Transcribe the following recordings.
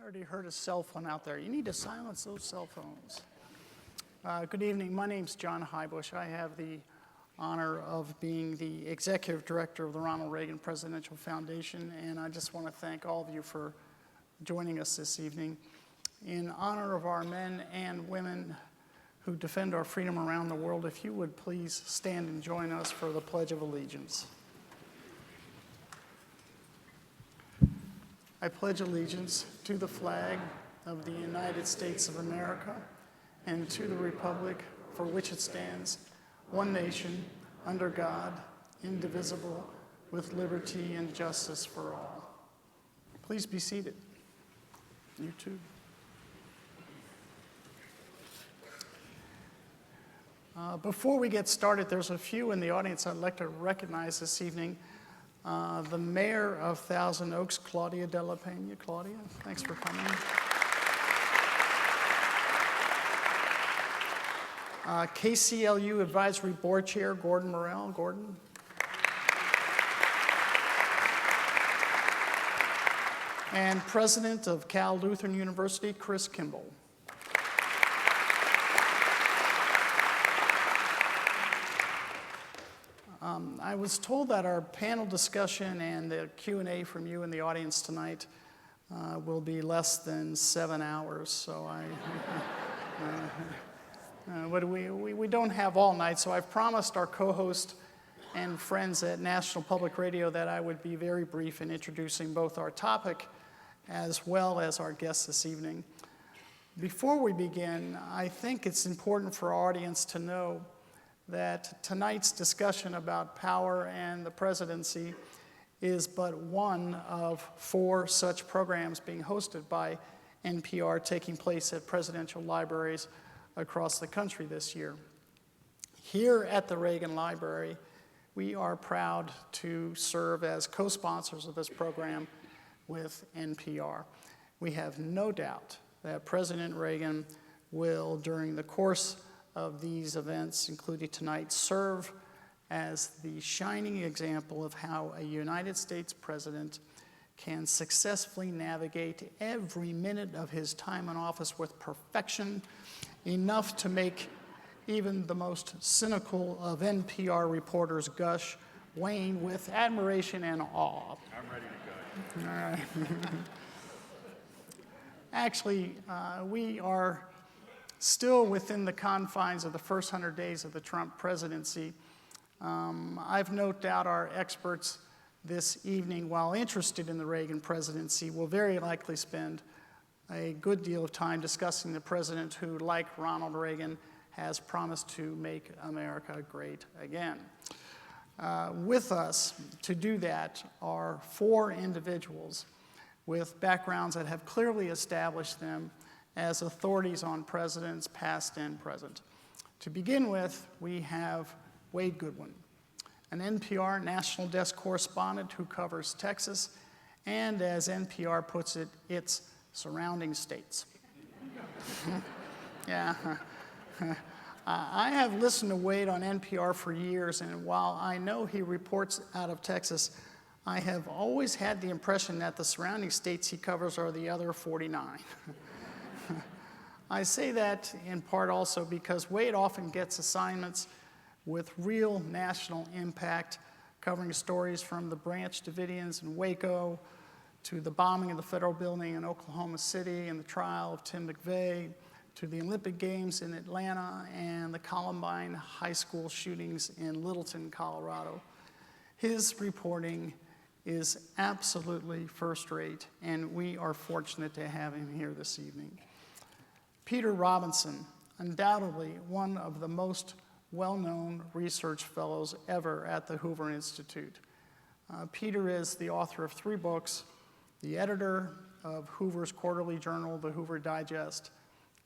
I already heard a cell phone out there. You need to silence those cell phones. Good evening. My name's John Highbush. I have the honor of being the executive director of the Ronald Reagan Presidential Foundation, and I just want to thank all of you for joining us this evening. In honor of our men and women who defend our freedom around the world, if you would please stand and join us for the Pledge of Allegiance. I pledge allegiance to the flag of the United States of America and to the republic for which it stands, one nation, under God, indivisible, with liberty and justice for all. Please be seated. You too. Before we get started, there's a few in the audience I'd like to recognize this evening. The mayor of Thousand Oaks, Claudia De La Pena. Claudia, thanks for coming. KCLU Advisory Board Chair, Gordon Morrell. Gordon. And President of Cal Lutheran University, Chris Kimball. I was told that our panel discussion and the Q&A from you in the audience tonight will be less than 7 hours, so but we don't have all night, so I've promised our co-host and friends at National Public Radio that I would be very brief in introducing both our topic as well as our guests this evening. Before we begin, I think it's important for our audience to know that tonight's discussion about power and the presidency is but one of 4 such programs being hosted by NPR taking place at presidential libraries across the country this year. Here at the Reagan Library, we are proud to serve as co-sponsors of this program with NPR. We have no doubt that President Reagan will, during the course of these events, including tonight, serve as the shining example of how a United States president can successfully navigate every minute of his time in office with perfection, enough to make even the most cynical of NPR reporters gush, weighing with admiration and awe. I'm ready to go. All right. Actually, we are still within the confines of the first 100 days of the Trump presidency. I've no doubt our experts this evening, while interested in the Reagan presidency, will very likely spend a good deal of time discussing the president who, like Ronald Reagan, has promised to make America great again. With us to do that are 4 individuals with backgrounds that have clearly established them as authorities on presidents past and present. To begin with, we have Wade Goodwin, an NPR national desk correspondent who covers Texas and, as NPR puts it, its surrounding states. Yeah. I have listened to Wade on NPR for years, and while I know he reports out of Texas, I have always had the impression that the surrounding states he covers are the other 49. I say that in part also because Wade often gets assignments with real national impact, covering stories from the Branch Davidians in Waco to the bombing of the federal building in Oklahoma City and the trial of Tim McVeigh, to the Olympic Games in Atlanta and the Columbine High School shootings in Littleton, Colorado. His reporting is absolutely first-rate, and we are fortunate to have him here this evening. Peter Robinson, undoubtedly one of the most well-known research fellows ever at the Hoover Institute. Peter is the author of 3 books, the editor of Hoover's quarterly journal, the Hoover Digest,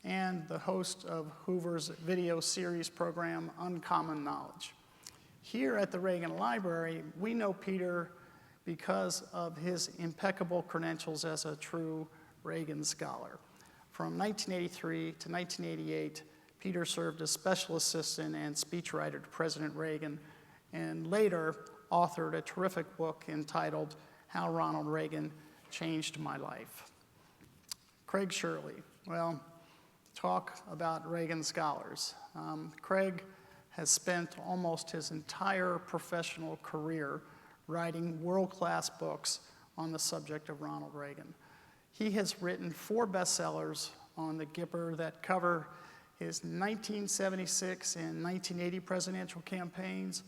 and the host of Hoover's video series program, Uncommon Knowledge. Here at the Reagan Library, we know Peter because of his impeccable credentials as a true Reagan scholar. From 1983 to 1988, Peter served as special assistant and speechwriter to President Reagan, and later authored a terrific book entitled How Ronald Reagan Changed My Life. Craig Shirley. Well, talk about Reagan scholars. Craig has spent almost his entire professional career writing world-class books on the subject of Ronald Reagan. He has written 4 bestsellers on the Gipper that cover his 1976 and 1980 presidential campaigns,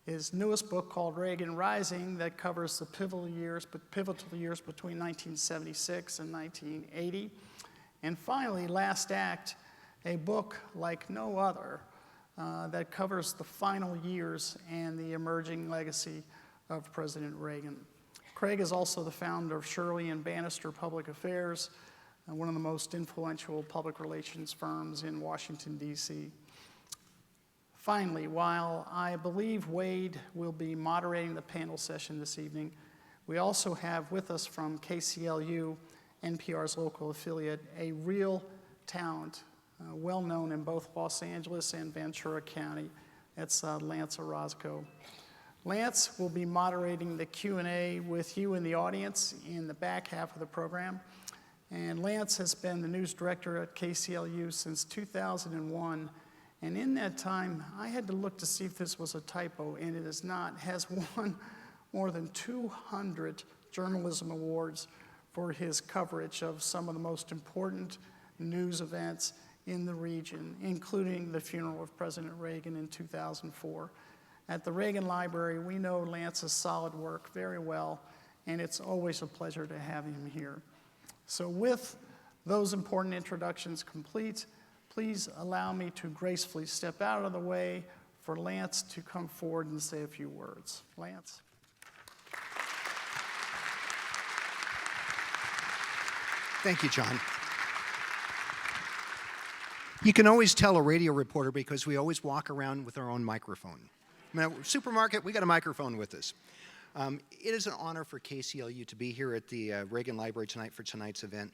his newest book called Reagan Rising that covers the pivotal years between 1976 and 1980, and finally, Last Act, a book like no other that covers the final years and the emerging legacy of President Reagan. Craig is also the founder of Shirley and Bannister Public Affairs, one of the most influential public relations firms in Washington, D.C. Finally, while I believe Wade will be moderating the panel session this evening, we also have with us from KCLU, NPR's local affiliate, a real talent, well known in both Los Angeles and Ventura County. That's Lance Orozco. Lance will be moderating the Q&A with you in the audience in the back half of the program. And Lance has been the news director at KCLU since 2001. And in that time, I had to look to see if this was a typo, and it is not. Has won more than 200 journalism awards for his coverage of some of the most important news events in the region, including the funeral of President Reagan in 2004. At the Reagan Library, we know Lance's solid work very well, and it's always a pleasure to have him here. So with those important introductions complete, please allow me to gracefully step out of the way for Lance to come forward and say a few words. Lance. Thank you, John. You can always tell a radio reporter because we always walk around with our own microphone. Now, supermarket, we got a microphone with us. It is an honor for KCLU to be here at the Reagan Library tonight for tonight's event.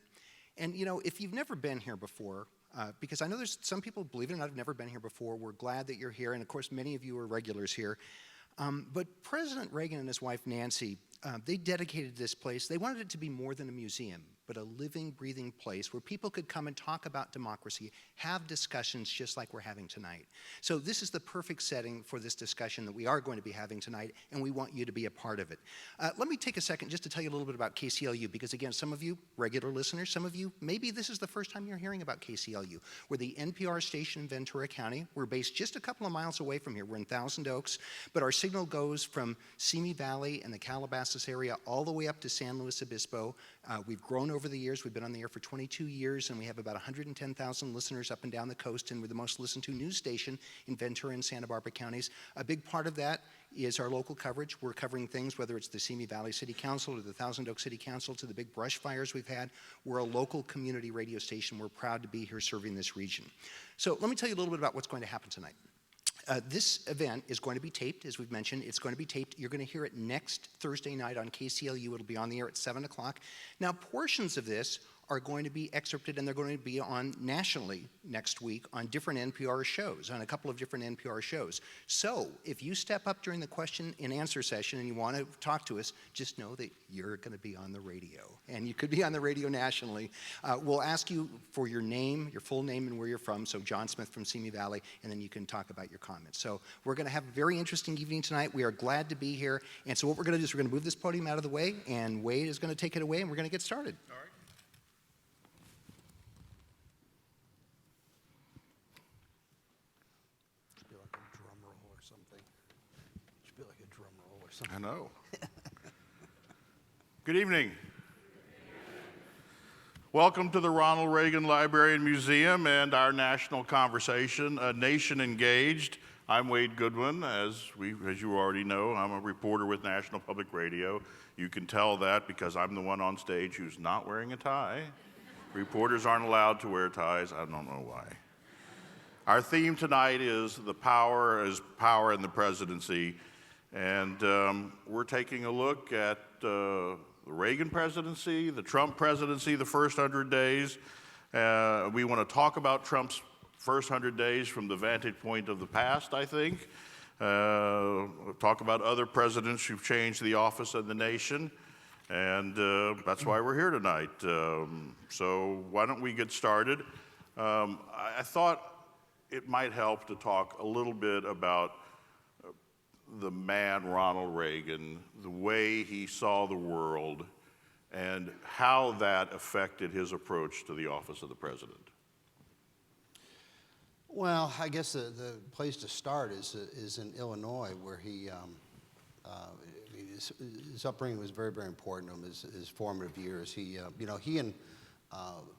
And you know, if you've never been here before, because I know there's some people, believe it or not, have never been here before, we're glad that you're here, and of course many of you are regulars here. But President Reagan and his wife Nancy, they dedicated this place. They wanted it to be more than a museum, but a living, breathing place where people could come and talk about democracy, have discussions just like we're having tonight. So this is the perfect setting for this discussion that we are going to be having tonight, and we want you to be a part of it. Let me take a second just to tell you a little bit about KCLU, because again, some of you regular listeners, some of you, maybe this is the first time you're hearing about KCLU. We're the NPR station in Ventura County. We're based just a couple of miles away from here. We're in Thousand Oaks, but our signal goes from Simi Valley and the Calabasas area all the way up to San Luis Obispo. We've grown over the years. We've been on the air for 22 years, and we have about 110,000 listeners up and down the coast, and we're the most listened to news station in Ventura and Santa Barbara counties. A big part of that is our local coverage. We're covering things, whether it's the Simi Valley City Council or the Thousand Oaks City Council, to the big brush fires we've had. We're a local community radio station. We're proud to be here serving this region. So let me tell you a little bit about what's going to happen tonight. This event is going to be taped, as we've mentioned. It's going to be taped. You're going to hear it next Thursday night on KCLU. It'll be on the air at 7 o'clock. Now, portions of this are going to be excerpted, and they're going to be on nationally next week on different NPR shows, on a couple of different NPR shows. So if you step up during the question and answer session and you want to talk to us, just know that you're going to be on the radio, and you could be on the radio nationally. We'll ask you for your name, your full name, and where you're from. So John Smith from Simi Valley, and then you can talk about your comments. So we're going to have a very interesting evening tonight. We are glad to be here. And so what we're going to do is we're going to move this podium out of the way, and Wade is going to take it away, and we're going to get started. All right. I know. Good evening. Welcome to the Ronald Reagan Library and Museum and our national conversation, A Nation Engaged. I'm Wade Goodwin. As you already know, I'm a reporter with National Public Radio. You can tell that because I'm the one on stage who's not wearing a tie. Reporters aren't allowed to wear ties. I don't know why. Our theme tonight is power in the presidency. And we're taking a look at the Reagan presidency, the Trump presidency, the first 100 days. We want to talk about Trump's first 100 days from the vantage point of the past, I think. Talk about other presidents who've changed the office of the nation. And that's why we're here tonight. So why don't we get started? I thought it might help to talk a little bit about the man Ronald Reagan, the way he saw the world, and how that affected his approach to the office of the president. Well, I guess the place to start is in Illinois, where his upbringing was very, very important to him. His formative years. He and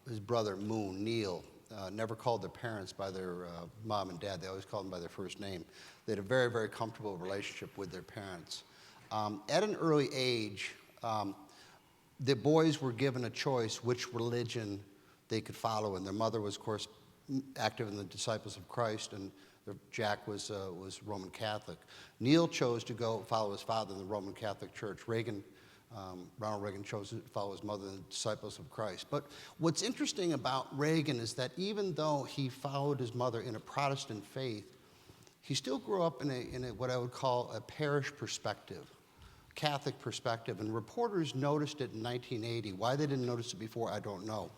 his brother Moon Neil never called their parents by their mom and dad. They always called them by their first name. They had a very, very comfortable relationship with their parents. At an early age, the boys were given a choice which religion they could follow, and their mother was, of course, active in the Disciples of Christ, and Jack was Roman Catholic. Neil chose to go follow his father in the Roman Catholic Church. Ronald Reagan chose to follow his mother in the Disciples of Christ. But what's interesting about Reagan is that even though he followed his mother in a Protestant faith, he still grew up in a what I would call a parish perspective, Catholic perspective, and reporters noticed it in 1980. Why they didn't notice it before, I don't know.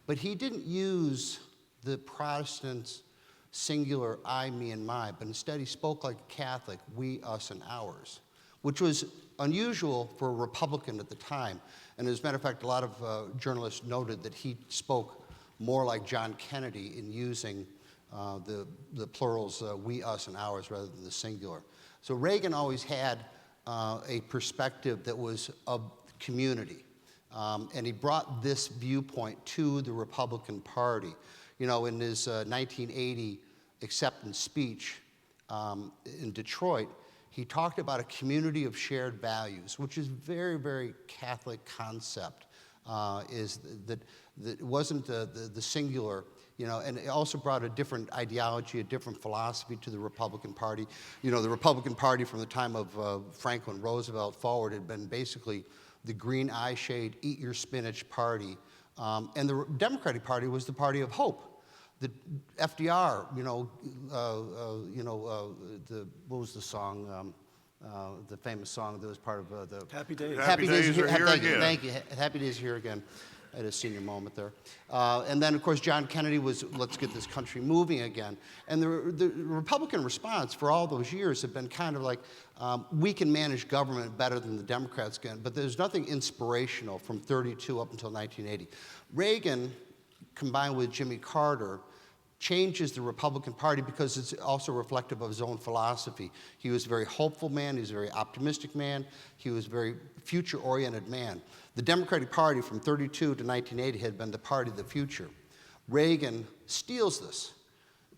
But he didn't use the Protestants' singular I, me, and my, but instead he spoke like a Catholic, we, us, and ours, which was unusual for a Republican at the time. And as a matter of fact, a lot of journalists noted that he spoke more like John Kennedy in using the plurals, we, us, and ours, rather than the singular. So Reagan always had a perspective that was of community. And he brought this viewpoint to the Republican Party. You know, in his 1980 acceptance speech in Detroit, he talked about a community of shared values, which is very, very Catholic concept, is that it wasn't the singular, you know, and it also brought a different ideology, a different philosophy to the Republican Party. You know, the Republican Party from the time of Franklin Roosevelt forward had been basically the green eye shade, eat your spinach party. And the Democratic Party was the party of hope. The FDR, what was the song, the famous song that was part of the Happy Days. Happy Days are here again. Thank you. Happy Days are here again. I had a senior moment there. And then, of course, John Kennedy was, let's get this country moving again. And the Republican response for all those years had been kind of like, we can manage government better than the Democrats can, but there's nothing inspirational from 32 up until 1980. Reagan, combined with Jimmy Carter, changes the Republican Party because it's also reflective of his own philosophy. He was a very hopeful man, he was a very optimistic man, he was a very future-oriented man. The Democratic Party from 32 to 1980 had been the party of the future. Reagan steals this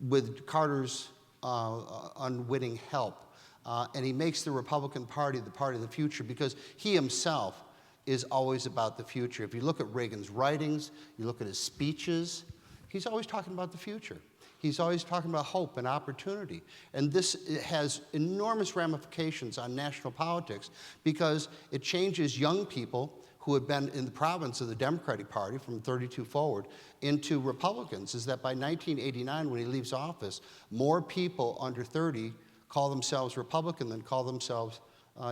with Carter's unwitting help, and he makes the Republican Party the party of the future because he himself is always about the future. If you look at Reagan's writings, you look at his speeches, he's always talking about the future. He's always talking about hope and opportunity. And this has enormous ramifications on national politics because it changes young people who had been in the province of the Democratic Party from 32 forward into Republicans. Is that by 1989, when he leaves office, more people under 30 call themselves Republican than call themselves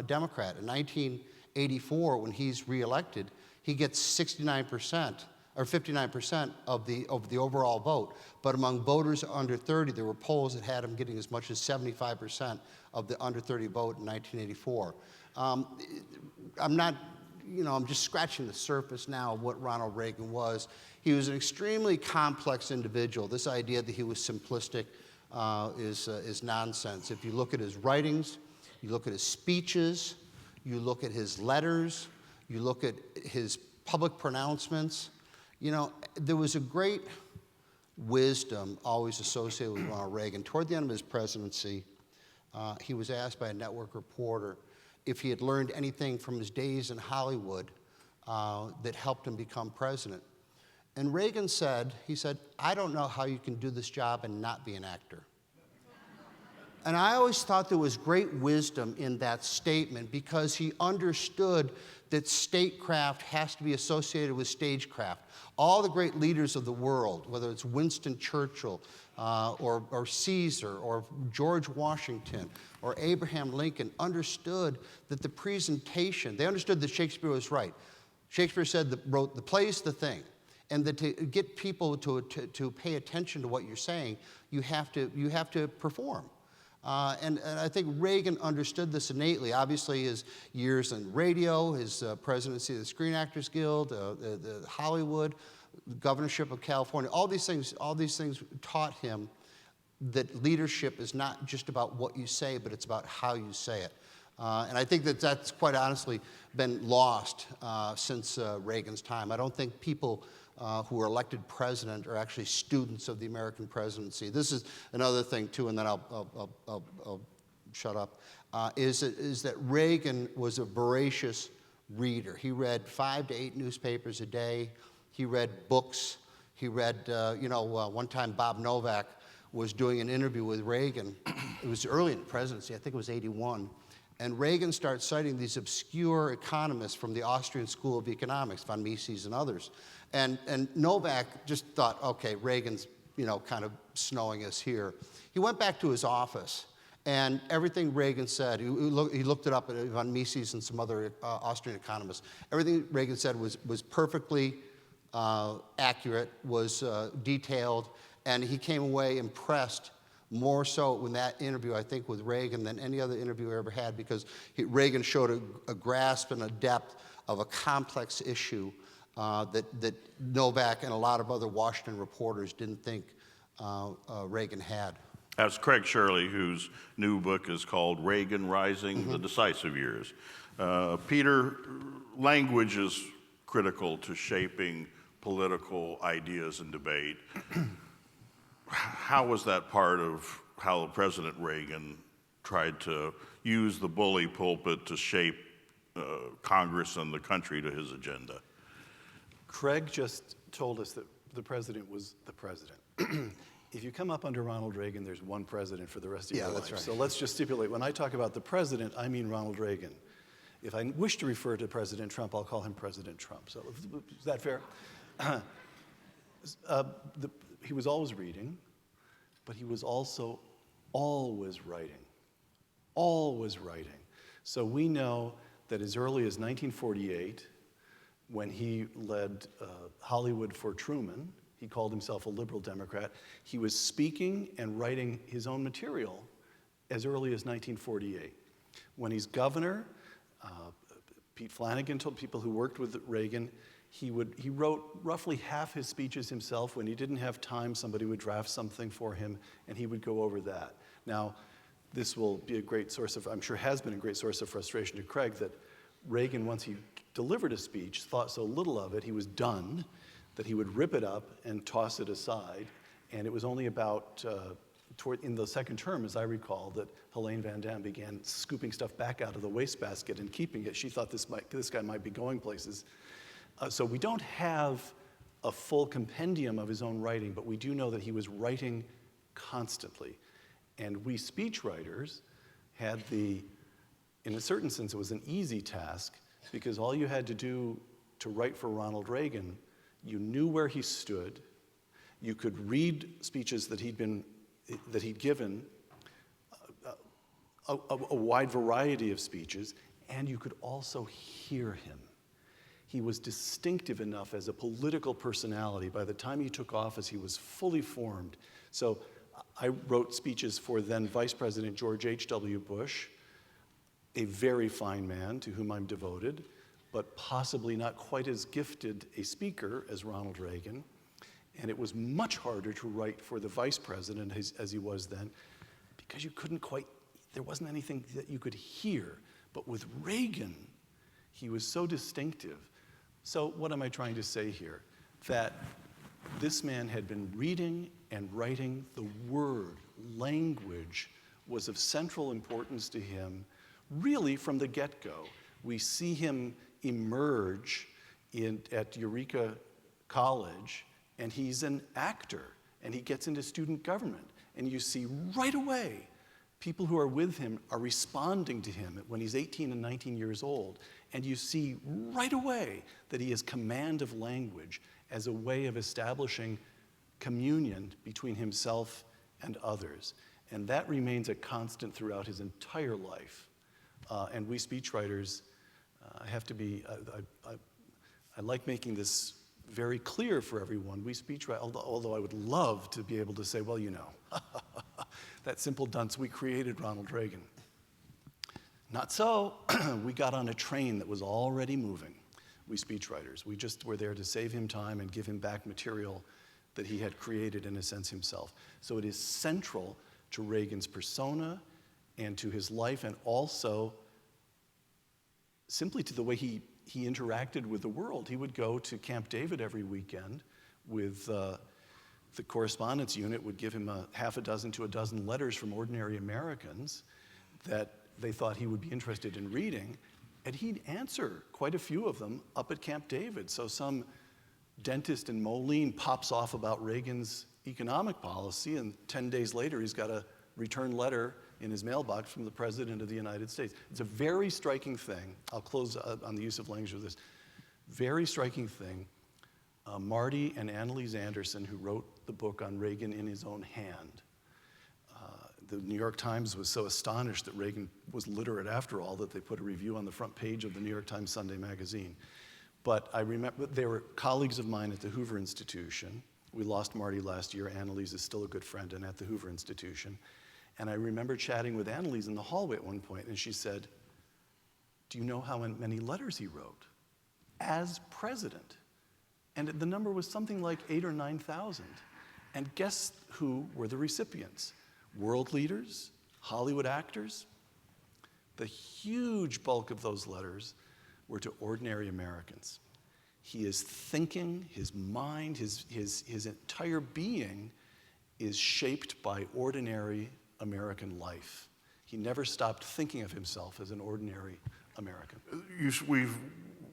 Democrat. In 1984, when he's reelected, he gets 69%. Or 59% of the overall vote. But among voters under 30, there were polls that had him getting as much as 75% of the under 30 vote in 1984. I'm just scratching the surface now of what Ronald Reagan was. He was an extremely complex individual. This idea that he was simplistic is nonsense. If you look at his writings, you look at his speeches, you look at his letters, you look at his public pronouncements, you know, there was a great wisdom always associated with Ronald Reagan. Toward the end of his presidency, he was asked by a network reporter if he had learned anything from his days in Hollywood that helped him become president. And Reagan said, I don't know how you can do this job and not be an actor. And I always thought there was great wisdom in that statement because he understood that statecraft has to be associated with stagecraft. All the great leaders of the world, whether it's Winston Churchill or Caesar or George Washington or Abraham Lincoln, understood that the presentation, they understood that Shakespeare was right. Shakespeare said wrote the play's the thing. And that to get people to pay attention to what you're saying, you have to perform. And I think Reagan understood this innately. Obviously, his years in radio, his presidency of the Screen Actors Guild, the Hollywood, governorship of California, all these things taught him that leadership is not just about what you say, but it's about how you say it. And I think that's quite honestly been lost since Reagan's time. I don't think people who are elected president are actually students of the American presidency. This is another thing too, and then I'll shut up, is that Reagan was a voracious reader. He read 5 to 8 newspapers a day. He read books. He read, one time Bob Novak was doing an interview with Reagan. It was early in the presidency, I think it was 81. And Reagan starts citing these obscure economists from the Austrian School of Economics, von Mises and others. And Novak just thought, okay, Reagan's, kind of snowing us here. He went back to his office, and everything Reagan said, he looked it up at von Mises and some other Austrian economists. Everything Reagan said was perfectly accurate, was detailed, and he came away impressed more so in that interview, I think, with Reagan than any other interview I ever had, because Reagan showed a grasp and a depth of a complex issue that Novak and a lot of other Washington reporters didn't think Reagan had. That's Craig Shirley, whose new book is called Reagan Rising, The Decisive Years. Peter, language is critical to shaping political ideas and debate. How was that part of how President Reagan tried to use the bully pulpit to shape Congress and the country to his agenda? Craig just told us that the president was the president. If you come up under Ronald Reagan, there's one president for the rest of your life. That's right. So let's just stipulate, when I talk about the president, I mean Ronald Reagan. If I wish to refer to President Trump, I'll call him President Trump. So is that fair? He was always reading, but he was also always writing. Always writing. So we know that as early as 1948, when he led Hollywood for Truman, he called himself a liberal Democrat, he was speaking and writing his own material as early as 1948. When he's governor, Pete Flanagan told people who worked with Reagan, he wrote roughly half his speeches himself. When he didn't have time, somebody would draft something for him, and he would go over that. Now, this will be a great source of, I'm sure has been a great source of frustration to Craig, that Reagan, once he delivered a speech, thought so little of it, he was done, that he would rip it up and toss it aside. And it was only about, in the second term, as I recall, that Helene Van Damme began scooping stuff back out of the wastebasket and keeping it. She thought this guy might be going places. So we don't have a full compendium of his own writing, but we do know that he was writing constantly. And we speechwriters had in a certain sense, it was an easy task, because all you had to do to write for Ronald Reagan, you knew where he stood, you could read speeches that he'd given, a wide variety of speeches, and you could also hear him. He was distinctive enough as a political personality. By the time he took office, he was fully formed. So I wrote speeches for then Vice President George H.W. Bush, a very fine man to whom I'm devoted, but possibly not quite as gifted a speaker as Ronald Reagan. And it was much harder to write for the vice president as he was then, because you couldn't quite, there wasn't anything that you could hear. But with Reagan, he was so distinctive. So what am I trying to say here? That this man had been reading and writing. The word, language, was of central importance to him, really from the get-go. We see him emerge at Eureka College, and he's an actor, and he gets into student government. And you see right away People who are with him are responding to him when he's 18 and 19 years old. And you see right away that he has command of language as a way of establishing communion between himself and others. And that remains a constant throughout his entire life. And we speechwriters have to be, I like making this very clear for everyone. We speechwrite, although I would love to be able to say, well, you know, that simple dunce, we created Ronald Reagan. Not so. We got on a train that was already moving, we speechwriters. We just were there to save him time and give him back material that he had created, in a sense, himself. So it is central to Reagan's persona and to his life, and also simply to the way he interacted with the world. He would go to Camp David every weekend with the correspondence unit would give him half a dozen to a dozen letters from ordinary Americans that they thought he would be interested in reading, and he'd answer quite a few of them up at Camp David. So some dentist in Moline pops off about Reagan's economic policy, and 10 days later he's got a return letter in his mailbox from the President of the United States. It's a very striking thing. I'll close on the use of language with this. Very striking thing. Marty and Annalise Anderson, who wrote the book on Reagan in his own hand. The New York Times was so astonished that Reagan was literate after all that they put a review on the front page of the New York Times Sunday magazine. But I remember they were colleagues of mine at the Hoover Institution. We lost Marty last year. Annalise is still a good friend and at the Hoover Institution. And I remember chatting with Annalise in the hallway at one point, and she said, do you know how many letters he wrote as president? And the number was something like 8,000 or 9,000. And guess who were the recipients? World leaders, Hollywood actors. The huge bulk of those letters were to ordinary Americans. He is thinking, his mind, his entire being is shaped by ordinary American life. He never stopped thinking of himself as an ordinary American. We've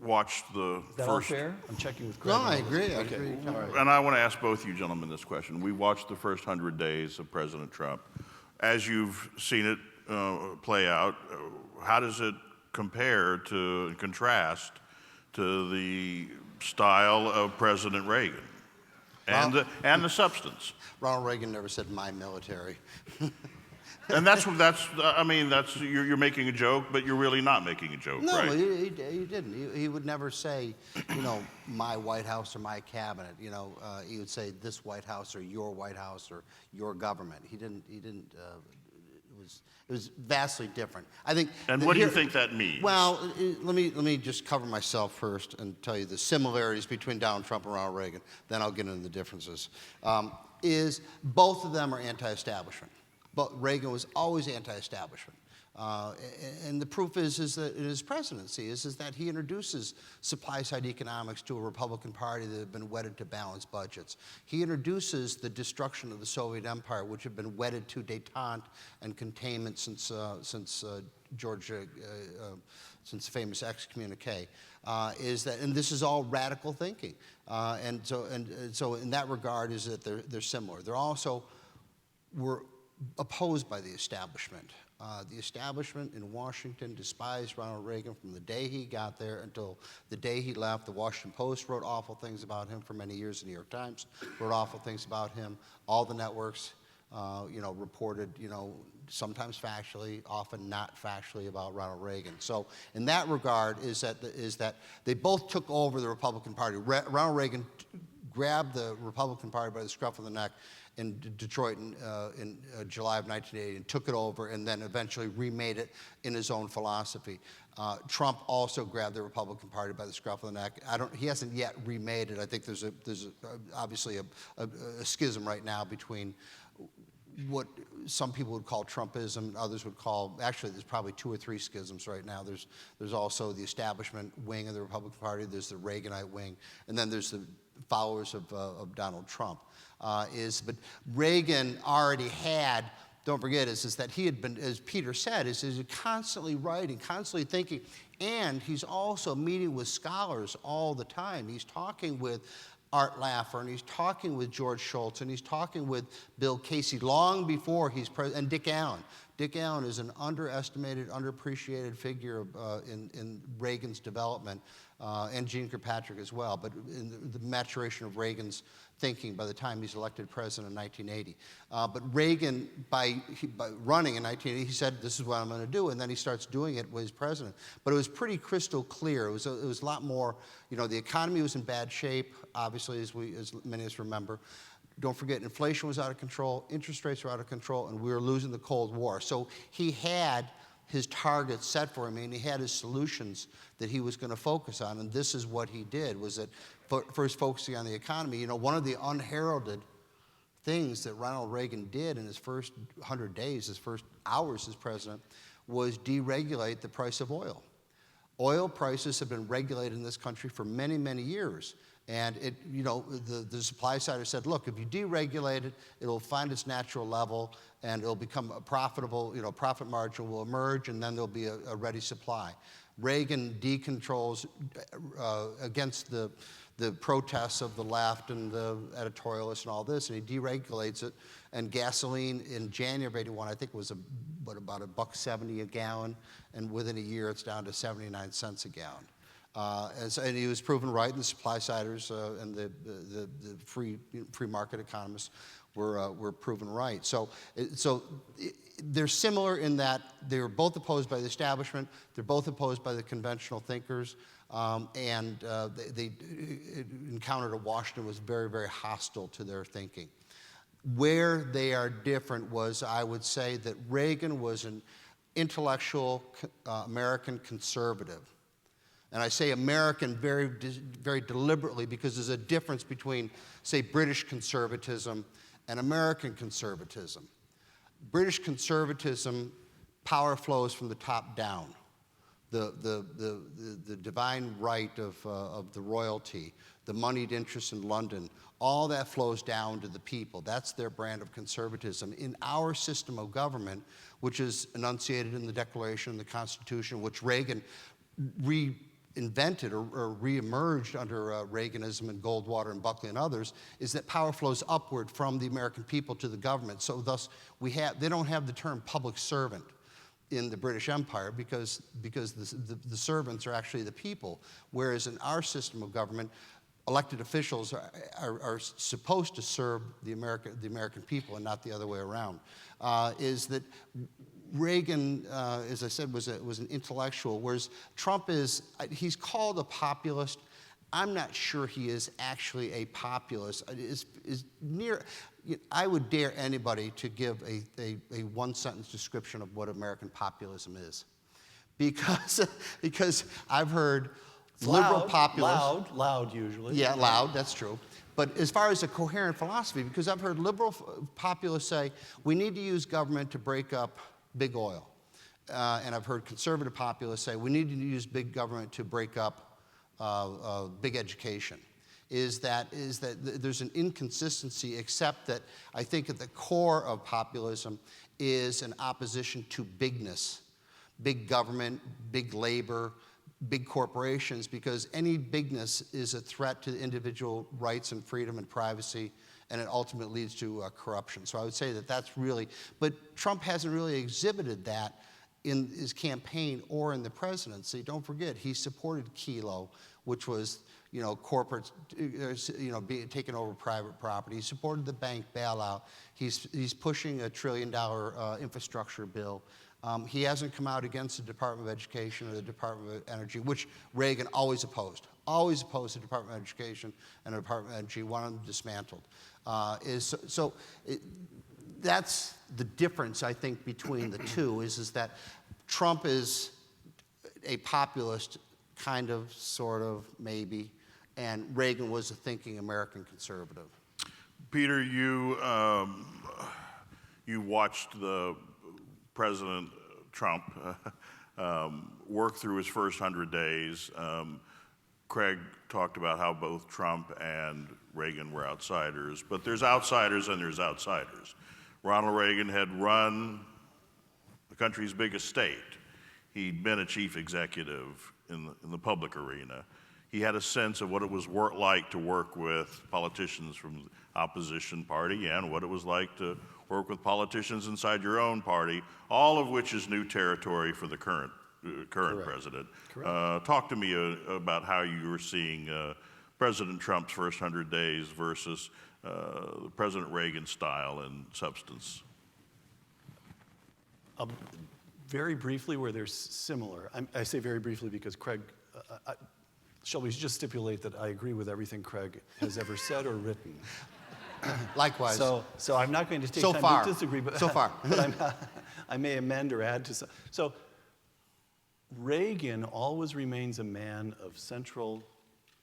watched the Is that first. all fair? I'm checking with Greg. No, I agree. I Okay. agree. All right. And I want to ask both you gentlemen this question. We watched the first 100 days of President Trump. As you've seen it play out, how does it compare to and contrast to the style of President Reagan and the substance? Ronald Reagan never said my military. And you're making a joke, but you're really not making a joke, No, right? he didn't. He would never say, my White House or my cabinet. He would say this White House or your White House or your government. He didn't. It was vastly different. I think. And what do you think that means? Well, let me just cover myself first and tell you the similarities between Donald Trump and Ronald Reagan. Then I'll get into the differences. Is both of them are anti-establishment. But Reagan was always anti-establishment. And the proof is that in his presidency is that he introduces supply-side economics to a Republican Party that had been wedded to balanced budgets. He introduces the destruction of the Soviet Empire, which had been wedded to détente and containment since the famous excommunique. And this is all radical thinking. And so in that regard is that they're similar. They're also were opposed by the establishment. The establishment in Washington despised Ronald Reagan from the day he got there until the day he left. The Washington Post wrote awful things about him for many years. The New York Times wrote awful things about him. All the networks, reported, sometimes factually, often not factually about Ronald Reagan. So in that regard is that they both took over the Republican Party. Ronald Reagan grabbed the Republican Party by the scruff of the neck in Detroit in July of 1980 and took it over and then eventually remade it in his own philosophy. Trump also grabbed the Republican Party by the scruff of the neck. He hasn't yet remade it. I think there's obviously a schism right now between what some people would call Trumpism and others would call, actually there's probably 2 or 3 schisms right now. There's also the establishment wing of the Republican Party, there's the Reaganite wing, and then there's the followers of Donald Trump. But Reagan already had, don't forget, is that he had been, as Peter said, is constantly writing, constantly thinking, and he's also meeting with scholars all the time. He's talking with Art Laffer, and he's talking with George Shultz, and he's talking with Bill Casey long before he's president, and Dick Allen, Dick Allen is an underestimated, underappreciated figure in Reagan's development, and Gene Kirkpatrick as well, but in the maturation of Reagan's thinking by the time he's elected president in 1980. But Reagan, by running in 1980, he said, this is what I'm going to do, and then he starts doing it when he's president. But it was pretty crystal clear. It was a lot more, the economy was in bad shape, obviously, as many of us remember. Don't forget, inflation was out of control, interest rates were out of control, and we were losing the Cold War. So he had his targets set for him, and he had his solutions that he was going to focus on, and this is what he did, was that first focusing on the economy. One of the unheralded things that Ronald Reagan did in his first 100 days, his first hours as president, was deregulate the price of oil. Oil prices have been regulated in this country for many, many years. And the supply side has said, look, if you deregulate it, it'll find its natural level and it'll become a profitable, profit margin will emerge, and then there'll be a ready supply. Reagan decontrols against the protests of the left and the editorialists and all this, and he deregulates it. And gasoline in January of '81, I think, was about $1.70 a gallon, and within a year it's down to 79 cents a gallon. And he was proven right, and the supply-siders and the free market economists were proven right. So they're similar in that they were both opposed by the establishment, they're both opposed by the conventional thinkers, and they encountered a Washington was very, very hostile to their thinking. Where they are different was, I would say, that Reagan was an intellectual American conservative. And I say American very, very deliberately because there's a difference between, say, British conservatism and American conservatism. British conservatism, power flows from the top down. The divine right of the royalty, the moneyed interests in London, all that flows down to the people. That's their brand of conservatism. In our system of government, which is enunciated in the Declaration and the Constitution, which Reagan reinvented or reemerged under Reaganism and Goldwater and Buckley and others, is that power flows upward from the American people to the government. So thus, they don't have the term public servant in the British Empire because the servants are actually the people, whereas in our system of government, elected officials are supposed to serve the American people and not the other way around. Is that Reagan, as I said, was an intellectual, whereas Trump he's called a populist. I'm not sure he is actually a populist. I would dare anybody to give a one-sentence description of what American populism is. Because I've heard liberal populists. Loud usually. Yeah, loud, that's true. But as far as a coherent philosophy, because I've heard liberal populists say, we need to use government to break up big oil. And I've heard conservative populists say, we need to use big government to break up big education. Is that there's an inconsistency, except that I think at the core of populism is an opposition to bigness. Big government, big labor, big corporations, because any bigness is a threat to individual rights and freedom and privacy, and it ultimately leads to corruption. So I would say that that's really, but Trump hasn't really exhibited that in his campaign or in the presidency. Don't forget, he supported Kelo, which was, corporate, being taken over private property. He supported the bank bailout. He's pushing $1 trillion infrastructure bill. He hasn't come out against the Department of Education or the Department of Energy, which Reagan always opposed. Always opposed the Department of Education and the Department of Energy, wanted them dismantled. That's the difference, I think, between the two, is that Trump is a populist, kind of, sort of, maybe, and Reagan was a thinking American conservative. Peter, you watched the President Trump work through his first 100 days. Craig talked about how both Trump and Reagan were outsiders, but there's outsiders and there's outsiders. Ronald Reagan had run the country's biggest state. He'd been a chief executive in the public arena. He had a sense of what it was like to work with politicians from the opposition party and what it was like to work with politicians inside your own party, all of which is new territory for the current president. Talk to me about how you were seeing President Trump's first 100 days versus President Reagan's style and substance. Very briefly, where they're similar. I say very briefly because Craig, shall we just stipulate that I agree with everything Craig has ever said or written? Likewise. So I'm not going to take So time far. to disagree, but So far. but I may amend or add to some. So Reagan always remains a man of central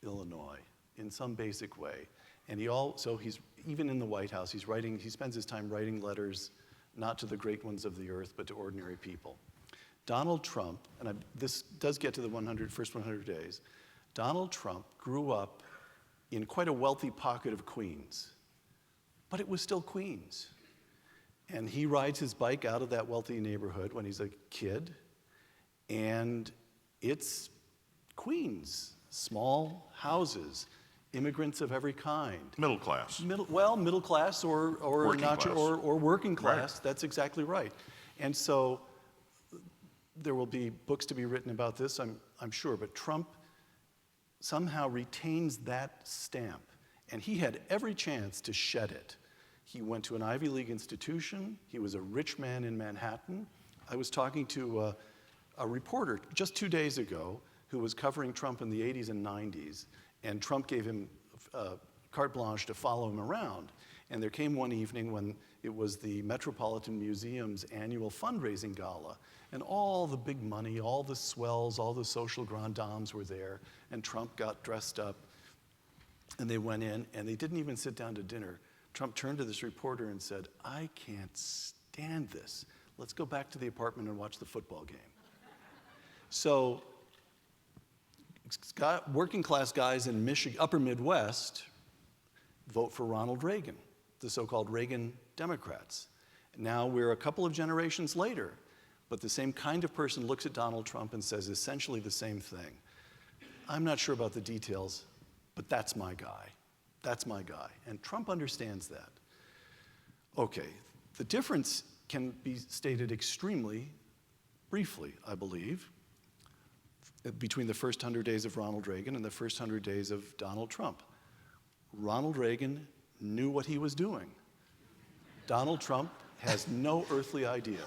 Illinois in some basic way. And so he's, even in the White House, he spends his time writing letters, not to the great ones of the earth, but to ordinary people. Donald Trump, and this does get to the first 100 days, Donald Trump grew up in quite a wealthy pocket of Queens, but it was still Queens. And he rides his bike out of that wealthy neighborhood when he's a kid, and it's Queens, small houses, immigrants of every kind. Middle class. Middle class or Working not class. or working class. Right. That's exactly right. And so there will be books to be written about this, I'm sure. But Trump somehow retains that stamp, and he had every chance to shed it. He went to an Ivy League institution. He was a rich man in Manhattan. I was talking to a reporter just 2 days ago who was covering Trump in the 80s and 90s. And Trump gave him carte blanche to follow him around. And there came one evening when it was the Metropolitan Museum's annual fundraising gala. And all the big money, all the swells, all the social grand dames were there. And Trump got dressed up. And they went in, and they didn't even sit down to dinner. Trump turned to this reporter and said, "I can't stand this. Let's go back to the apartment and watch the football game." So working class guys in Michigan, upper Midwest, vote for Ronald Reagan, the so-called Reagan Democrats. Now we're a couple of generations later, but the same kind of person looks at Donald Trump and says essentially the same thing. I'm not sure about the details, but that's my guy. That's my guy. And Trump understands that. Okay, the difference can be stated extremely briefly, I believe, between the first 100 days of Ronald Reagan and the first 100 days of Donald Trump. Ronald Reagan knew what he was doing. Donald Trump has no earthly idea.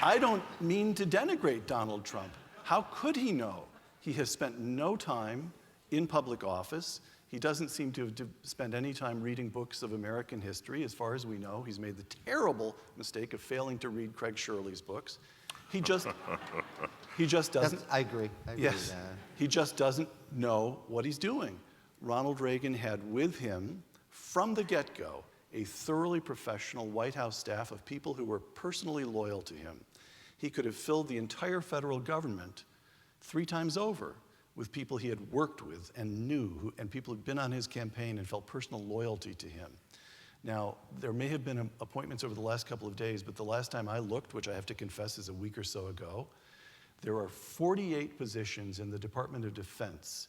I don't mean to denigrate Donald Trump. How could he know? He has spent no time in public office. He doesn't seem to spend any time reading books of American history. As far as we know, he's made the terrible mistake of failing to read Craig Shirley's books. He just doesn't. I agree. I agree with that. He just doesn't know what he's doing. Ronald Reagan had with him, from the get-go, a thoroughly professional White House staff of people who were personally loyal to him. He could have filled the entire federal government 3 times over with people he had worked with and knew, and people who'd been on his campaign and felt personal loyalty to him. Now, there may have been appointments over the last couple of days, but the last time I looked, which I have to confess is a week or so ago, there are 48 positions in the Department of Defense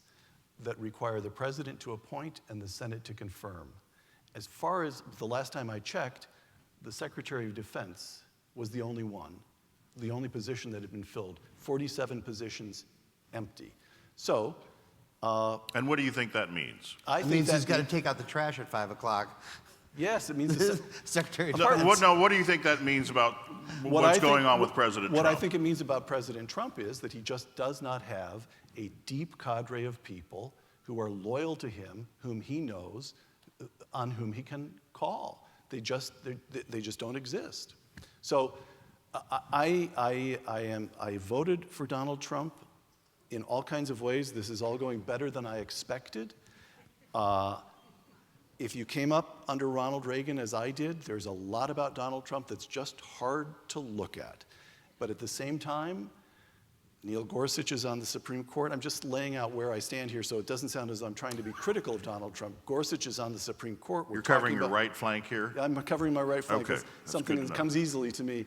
that require the president to appoint and the Senate to confirm. As far as the last time I checked, the Secretary of Defense was the only one, the only position that had been filled. 47 positions empty. So, and what do you think that means? It means he's got to take out the trash at 5 o'clock. Yes, it means the Secretary of No, Defense. what do you think that means about what's going on with President Trump? What I think it means about President Trump is that he just does not have a deep cadre of people who are loyal to him, whom he knows, on whom he can call. They just don't exist. So I voted for Donald Trump in all kinds of ways. This is all going better than I expected. If you came up under Ronald Reagan as I did, there's a lot about Donald Trump that's just hard to look at. But at the same time, Neil Gorsuch is on the Supreme Court. I'm just laying out where I stand here so it doesn't sound as though I'm trying to be critical of Donald Trump. Gorsuch is on the Supreme Court. You're covering your right flank here? I'm covering my right flank. Okay, It's that's something good to that know. comes easily to me.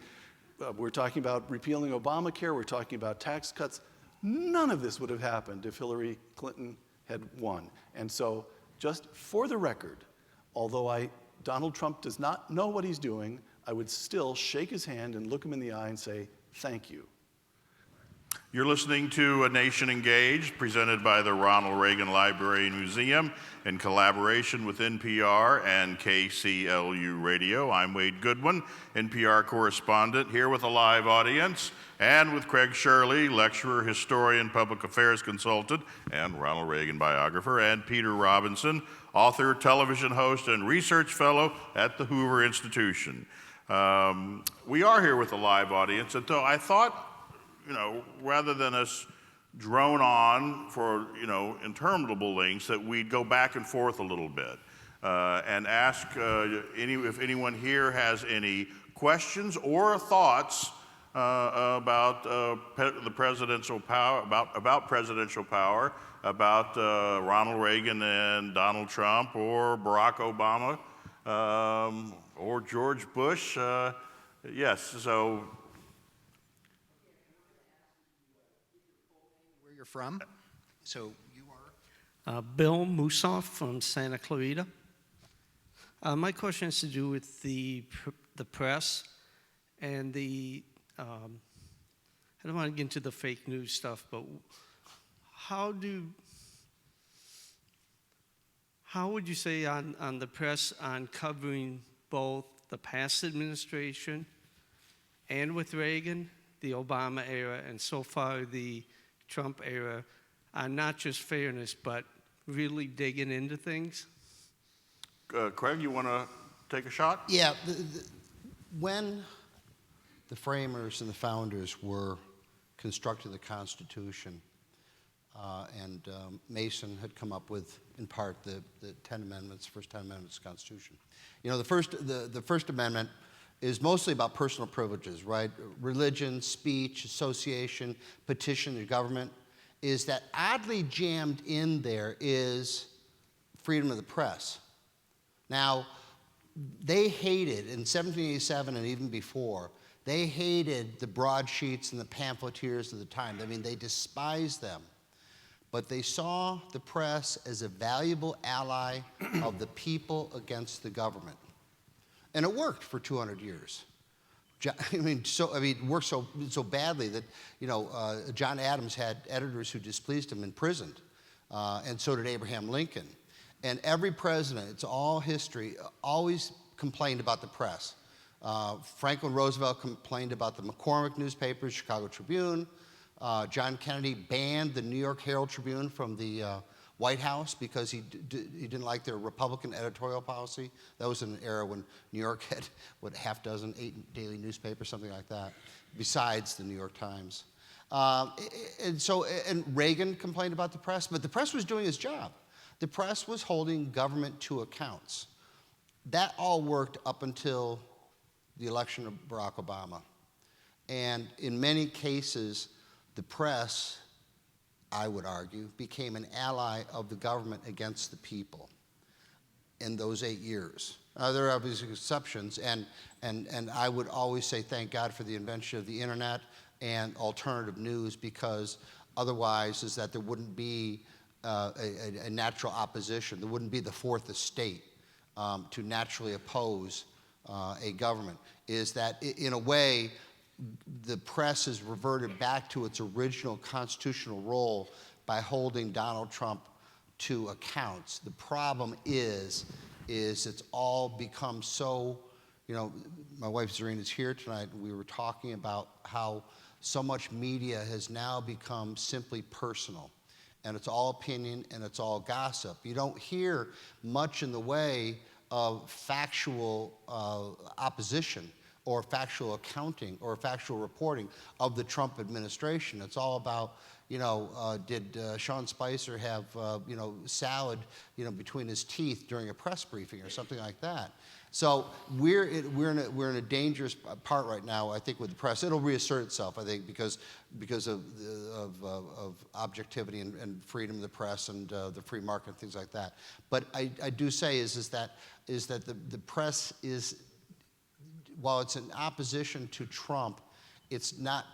We're talking about repealing Obamacare. We're talking about tax cuts. None of this would have happened if Hillary Clinton had won. And so, just for the record, although Donald Trump does not know what he's doing, I would still shake his hand and look him in the eye and say, thank you. You're listening to A Nation Engaged, presented by the Ronald Reagan Library and Museum in collaboration with NPR and KCLU Radio. I'm Wade Goodwin, NPR correspondent, here with a live audience, and with Craig Shirley, lecturer, historian, public affairs consultant, and Ronald Reagan biographer, and Peter Robinson, author, television host, and research fellow at the Hoover Institution. We are here with a live audience, and so I thought, rather than us drone on for, interminable lengths, that we'd go back and forth a little bit and ask if anyone here has any questions or thoughts about the presidential power, about presidential power, about Ronald Reagan and Donald Trump, or Barack Obama, or George Bush. Yes, so. Where you're from? So you are? Bill Musoff from Santa Clarita. My question has to do with the press and the, I don't want to get into the fake news stuff, but how would you say on the press on covering both the past administration and with Reagan, the Obama era, and so far the Trump era, on not just fairness, but really digging into things? Craig, you want to take a shot? Yeah, when the framers and the founders were constructing the Constitution, and Mason had come up with, in part, the 10 Amendments, first 10 Amendments of the Constitution. The First Amendment is mostly about personal privileges, right? Religion, speech, association, petition to government. Is that oddly jammed in there is freedom of the press. Now, they hated, in 1787 and even before, they hated the broadsheets and the pamphleteers of the time. I mean, they despised them. But they saw the press as a valuable ally of the people against the government. And it worked for 200 years. It worked so badly that, John Adams had editors who displeased him imprisoned, and so did Abraham Lincoln. And every president, it's all history, always complained about the press. Franklin Roosevelt complained about the McCormick newspapers, Chicago Tribune. John Kennedy banned the New York Herald Tribune from the White House because he didn't like their Republican editorial policy. That was in an era when New York had, half dozen, 8 daily newspapers, something like that, besides the New York Times. And Reagan complained about the press, but the press was doing its job. The press was holding government to accounts. That all worked up until the election of Barack Obama. And in many cases, the press, I would argue, became an ally of the government against the people in those 8 years. There are obviously exceptions, and I would always say thank God for the invention of the internet and alternative news, because otherwise is that there wouldn't be a natural opposition. There wouldn't be the fourth estate to naturally oppose a government. Is that, in a way, the press has reverted back to its original constitutional role by holding Donald Trump to accounts. The problem is it's all become so, my wife Zareen is here tonight, and we were talking about how so much media has now become simply personal. And it's all opinion and it's all gossip. You don't hear much in the way of factual opposition or factual accounting or factual reporting of the Trump administration. It's all about, did Sean Spicer have, salad, between his teeth during a press briefing or something like that. So we're in a dangerous part right now, I think, with the press. It'll reassert itself, I think, because of objectivity and freedom of the press and the free market and things like that. But I do say is that the press is, while it's in opposition to Trump, it's not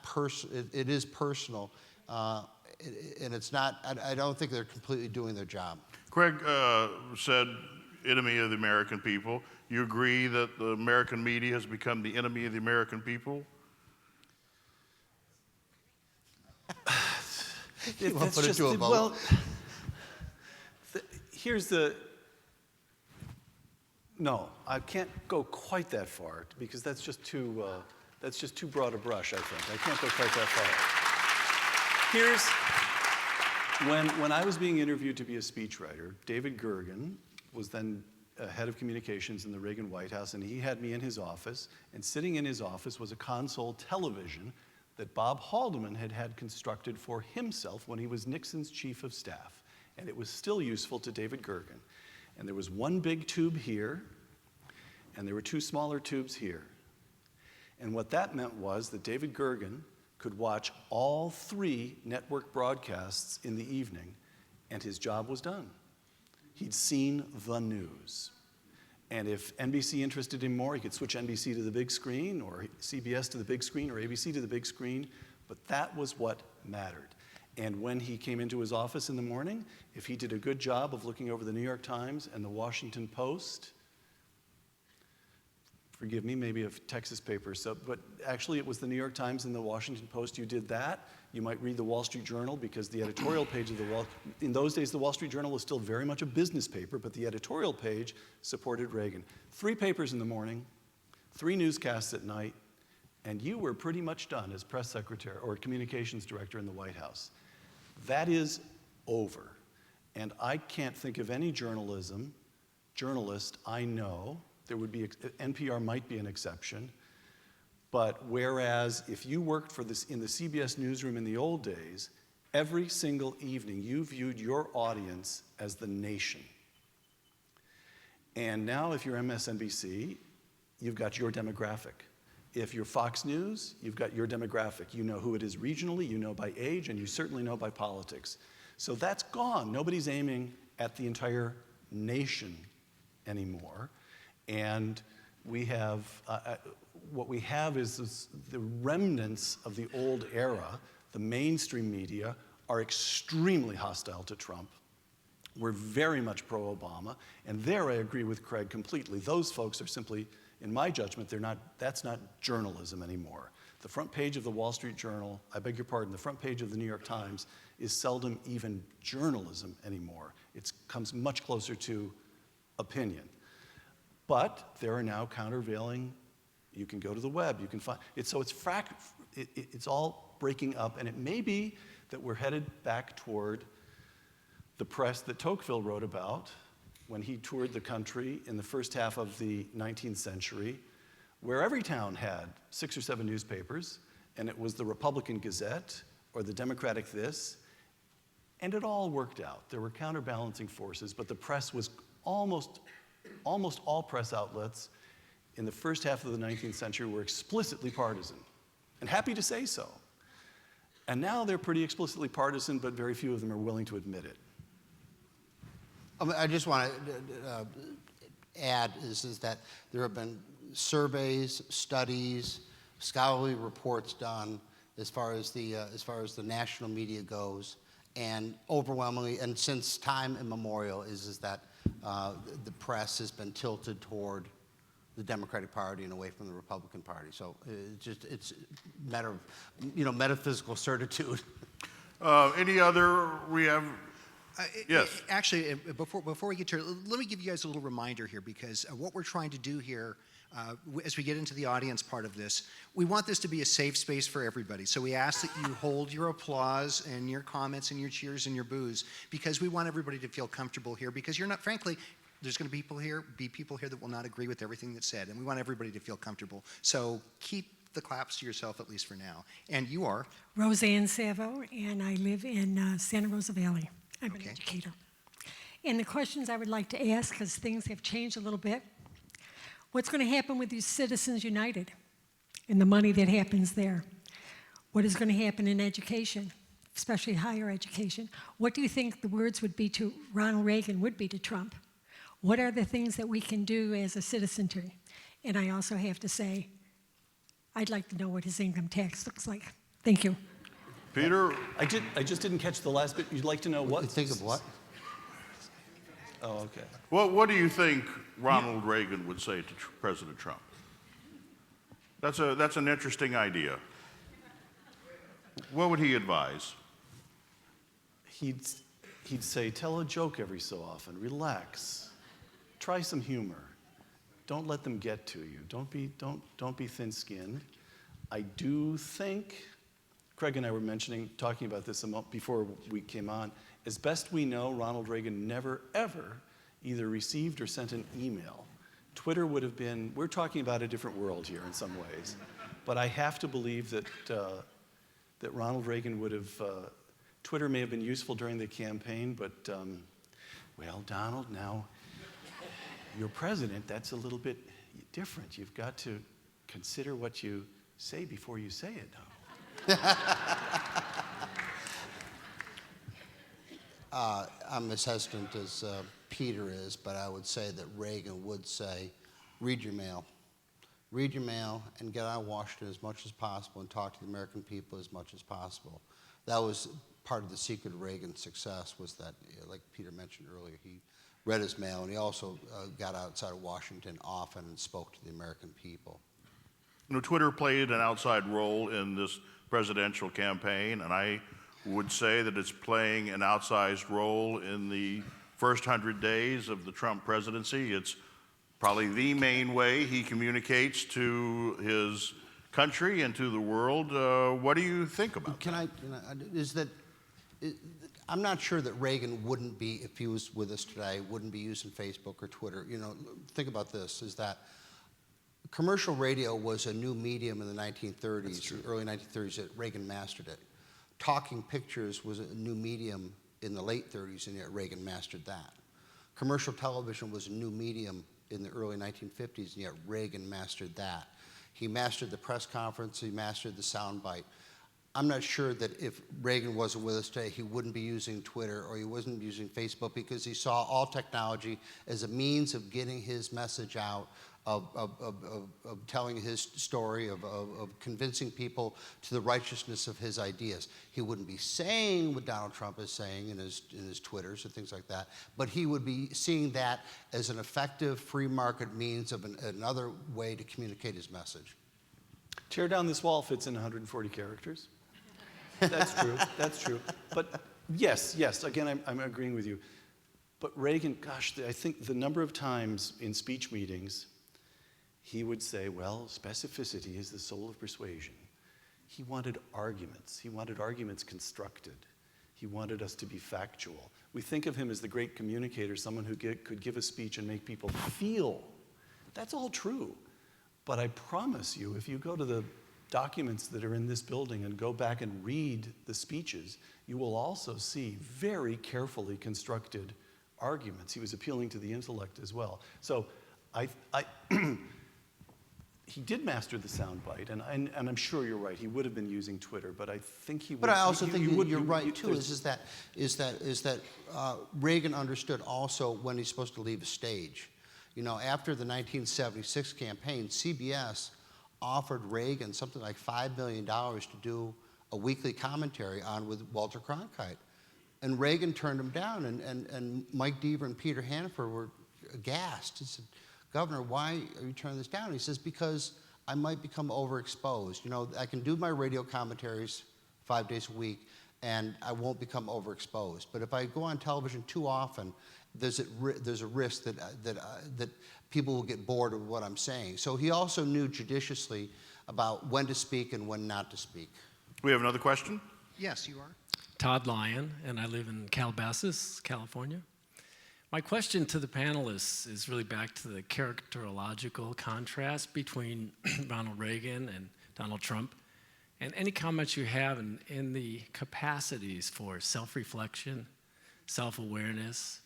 it is personal, and it's not, I don't think they're completely doing their job. Craig said enemy of the American people. You agree that the American media has become the enemy of the American people? You want to put it to a vote? Well, here's the, no, I can't go quite that far because that's just too broad a brush, I think. I can't go quite that far. Here's, when I was being interviewed to be a speechwriter, David Gergen was then head of communications in the Reagan White House, and he had me in his office, and sitting in his office was a console television that Bob Haldeman had had constructed for himself when he was Nixon's chief of staff. And it was still useful to David Gergen. And there was one big tube here, and there were two smaller tubes here. And what that meant was that David Gergen could watch all 3 network broadcasts in the evening, and his job was done. He'd seen the news. And if NBC interested him more, he could switch NBC to the big screen, or CBS to the big screen, or ABC to the big screen. But that was what mattered. And when he came into his office in the morning, if he did a good job of looking over the New York Times and the Washington Post, forgive me, maybe a Texas paper, but actually it was the New York Times and the Washington Post, you did that. You might read the Wall Street Journal because the editorial page of in those days the Wall Street Journal was still very much a business paper, but the editorial page supported Reagan. 3 papers in the morning, 3 newscasts at night, and you were pretty much done as press secretary or communications director in the White House. That is over. And I can't think of any journalist I know, there would be, NPR might be an exception, but whereas if you worked for this in the CBS newsroom in the old days, every single evening you viewed your audience as the nation. And now if you're MSNBC, you've got your demographic. If you're Fox News, you've got your demographic. You know who it is regionally, you know by age, and you certainly know by politics. So that's gone. Nobody's aiming at the entire nation anymore. And we have, what we have is the remnants of the old era. The mainstream media are extremely hostile to Trump. We're very much pro-Obama. And there I agree with Craig completely. Those folks are simply, in my judgment, that's not journalism anymore. The front page of the Wall Street Journal, I beg your pardon, the front page of the New York Times is seldom even journalism anymore. It comes much closer to opinion. But there are now countervailing, you can go to the web, you can find, it's all breaking up, and it may be that we're headed back toward the press that Tocqueville wrote about when he toured the country in the first half of the 19th century, where every town had 6 or 7 newspapers, and it was the Republican Gazette or the Democratic this, and it all worked out. There were counterbalancing forces, but the press was almost all press outlets in the first half of the 19th century were explicitly partisan, and happy to say so. And now they're pretty explicitly partisan, but very few of them are willing to admit it. I just want to add is that there have been surveys, studies, scholarly reports done as far as the national media goes, and overwhelmingly, and since time immemorial, is that the press has been tilted toward the Democratic Party and away from the Republican Party. So it's a matter of metaphysical certitude. Any other we have? Yes. Actually, before we get to it, let me give you guys a little reminder here, because what we're trying to do here, as we get into the audience part of this, we want this to be a safe space for everybody. So we ask that you hold your applause and your comments and your cheers and your boos, because we want everybody to feel comfortable here, because you're not, frankly, there's going to be people here that will not agree with everything that's said, and we want everybody to feel comfortable. So keep the claps to yourself, at least for now. And you are? Roseanne Savo, and I live in Santa Rosa Valley. I'm an educator. And the questions I would like to ask, because things have changed a little bit, what's going to happen with these Citizens United and the money that happens there? What is going to happen in education, especially higher education? What do you think the words would be to Ronald Reagan would be to Trump? What are the things that we can do as a citizenry? And I also have to say, I'd like to know what his income tax looks like. Thank you. Peter, I just didn't catch the last bit. You'd like to know what? Think of what? Oh, okay. what do you think Ronald Reagan would say to President Trump? That's an interesting idea. What would he advise? He'd say, tell a joke every so often. Relax. Try some humor. Don't let them get to you. Don't be thin-skinned. I do think, Craig and I were talking about this before we came on. As best we know, Ronald Reagan never, ever either received or sent an email. Twitter would have been, we're talking about a different world here in some ways. But I have to believe that Ronald Reagan would have, Twitter may have been useful during the campaign, but, well, Donald, now you're president, that's a little bit different. You've got to consider what you say before you say it now. I'm as hesitant as Peter is, but I would say that Reagan would say, read your mail. Read your mail and get out of Washington as much as possible and talk to the American people as much as possible. That was part of the secret of Reagan's success, was that, like Peter mentioned earlier, he read his mail and he also got outside of Washington often and spoke to the American people. You know, Twitter played an outside role in this presidential campaign, and I would say that it's playing an outsized role in the first 100 days of the Trump presidency. It's probably the main way he communicates to his country and to the world. What do you think about that? I'm not sure that Reagan wouldn't be, if he was with us today, wouldn't be using Facebook or Twitter. You know, think about this, is that commercial radio was a new medium in the 1930s, early 1930s, that Reagan mastered it. Talking pictures was a new medium in the late 30s, and yet Reagan mastered that. Commercial television was a new medium in the early 1950s, and yet Reagan mastered that. He mastered the press conference, he mastered the soundbite. I'm not sure that if Reagan wasn't with us today, he wouldn't be using Twitter or he wasn't using Facebook, because he saw all technology as a means of getting his message out, of telling his story, of convincing people to the righteousness of his ideas. He wouldn't be saying what Donald Trump is saying in his Twitters and things like that, but he would be seeing that as an effective free market means of another way to communicate his message. Tear down this wall fits in 140 characters. That's true, that's true. But yes, again, I'm agreeing with you. But Reagan, gosh, I think the number of times in speech meetings, he would say, well, specificity is the soul of persuasion. He wanted arguments. He wanted arguments constructed. He wanted us to be factual. We think of him as the great communicator, someone who could give a speech and make people feel. That's all true. But I promise you, if you go to the documents that are in this building and go back and read the speeches, you will also see very carefully constructed arguments. He was appealing to the intellect as well. So he did master the soundbite, and I'm sure you're right. He would have been using Twitter, but I think he would. But I also think you're right too. Is that Reagan understood also when he's supposed to leave a stage. You know, after the 1976 campaign, CBS offered Reagan something like $5 million to do a weekly commentary on with Walter Cronkite, and Reagan turned him down. And Mike Deaver and Peter Hannaford were aghast. He said, Governor, why are you turning this down? He says, because I might become overexposed. You know, I can do my radio commentaries 5 days a week, and I won't become overexposed. But if I go on television too often, there's a risk that people will get bored of what I'm saying. So he also knew judiciously about when to speak and when not to speak. We have another question? Yes, you are. Todd Lyon, and I live in Calabasas, California. My question to the panelists is really back to the characterological contrast between Ronald Reagan and Donald Trump, and any comments you have in the capacities for self-reflection, self-awareness,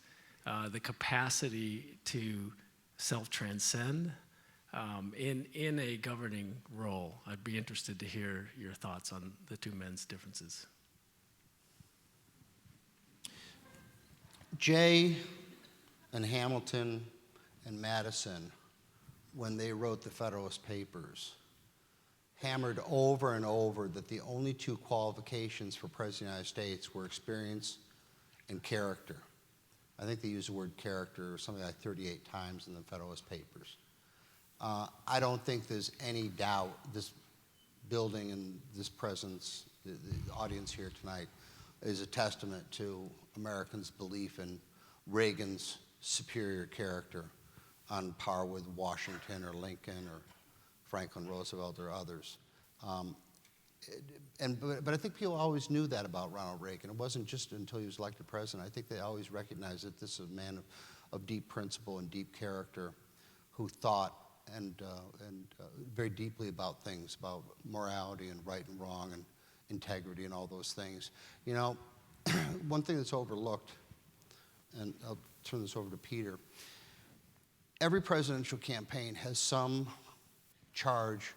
the capacity to self-transcend in a governing role. I'd be interested to hear your thoughts on the two men's differences. Jay and Hamilton and Madison, when they wrote the Federalist Papers, hammered over and over that the only two qualifications for President of the United States were experience and character. I think they use the word character something like 38 times in the Federalist Papers. I don't think there's any doubt this building and this presence, the audience here tonight, is a testament to Americans' belief in Reagan's superior character on par with Washington or Lincoln or Franklin Roosevelt or others. But I think people always knew that about Ronald Reagan. It wasn't just until he was elected president. I think they always recognized that this is a man of deep principle and deep character who thought and very deeply about things, about morality and right and wrong and integrity and all those things. You know, one thing that's overlooked, and I'll turn this over to Peter, every presidential campaign has some charge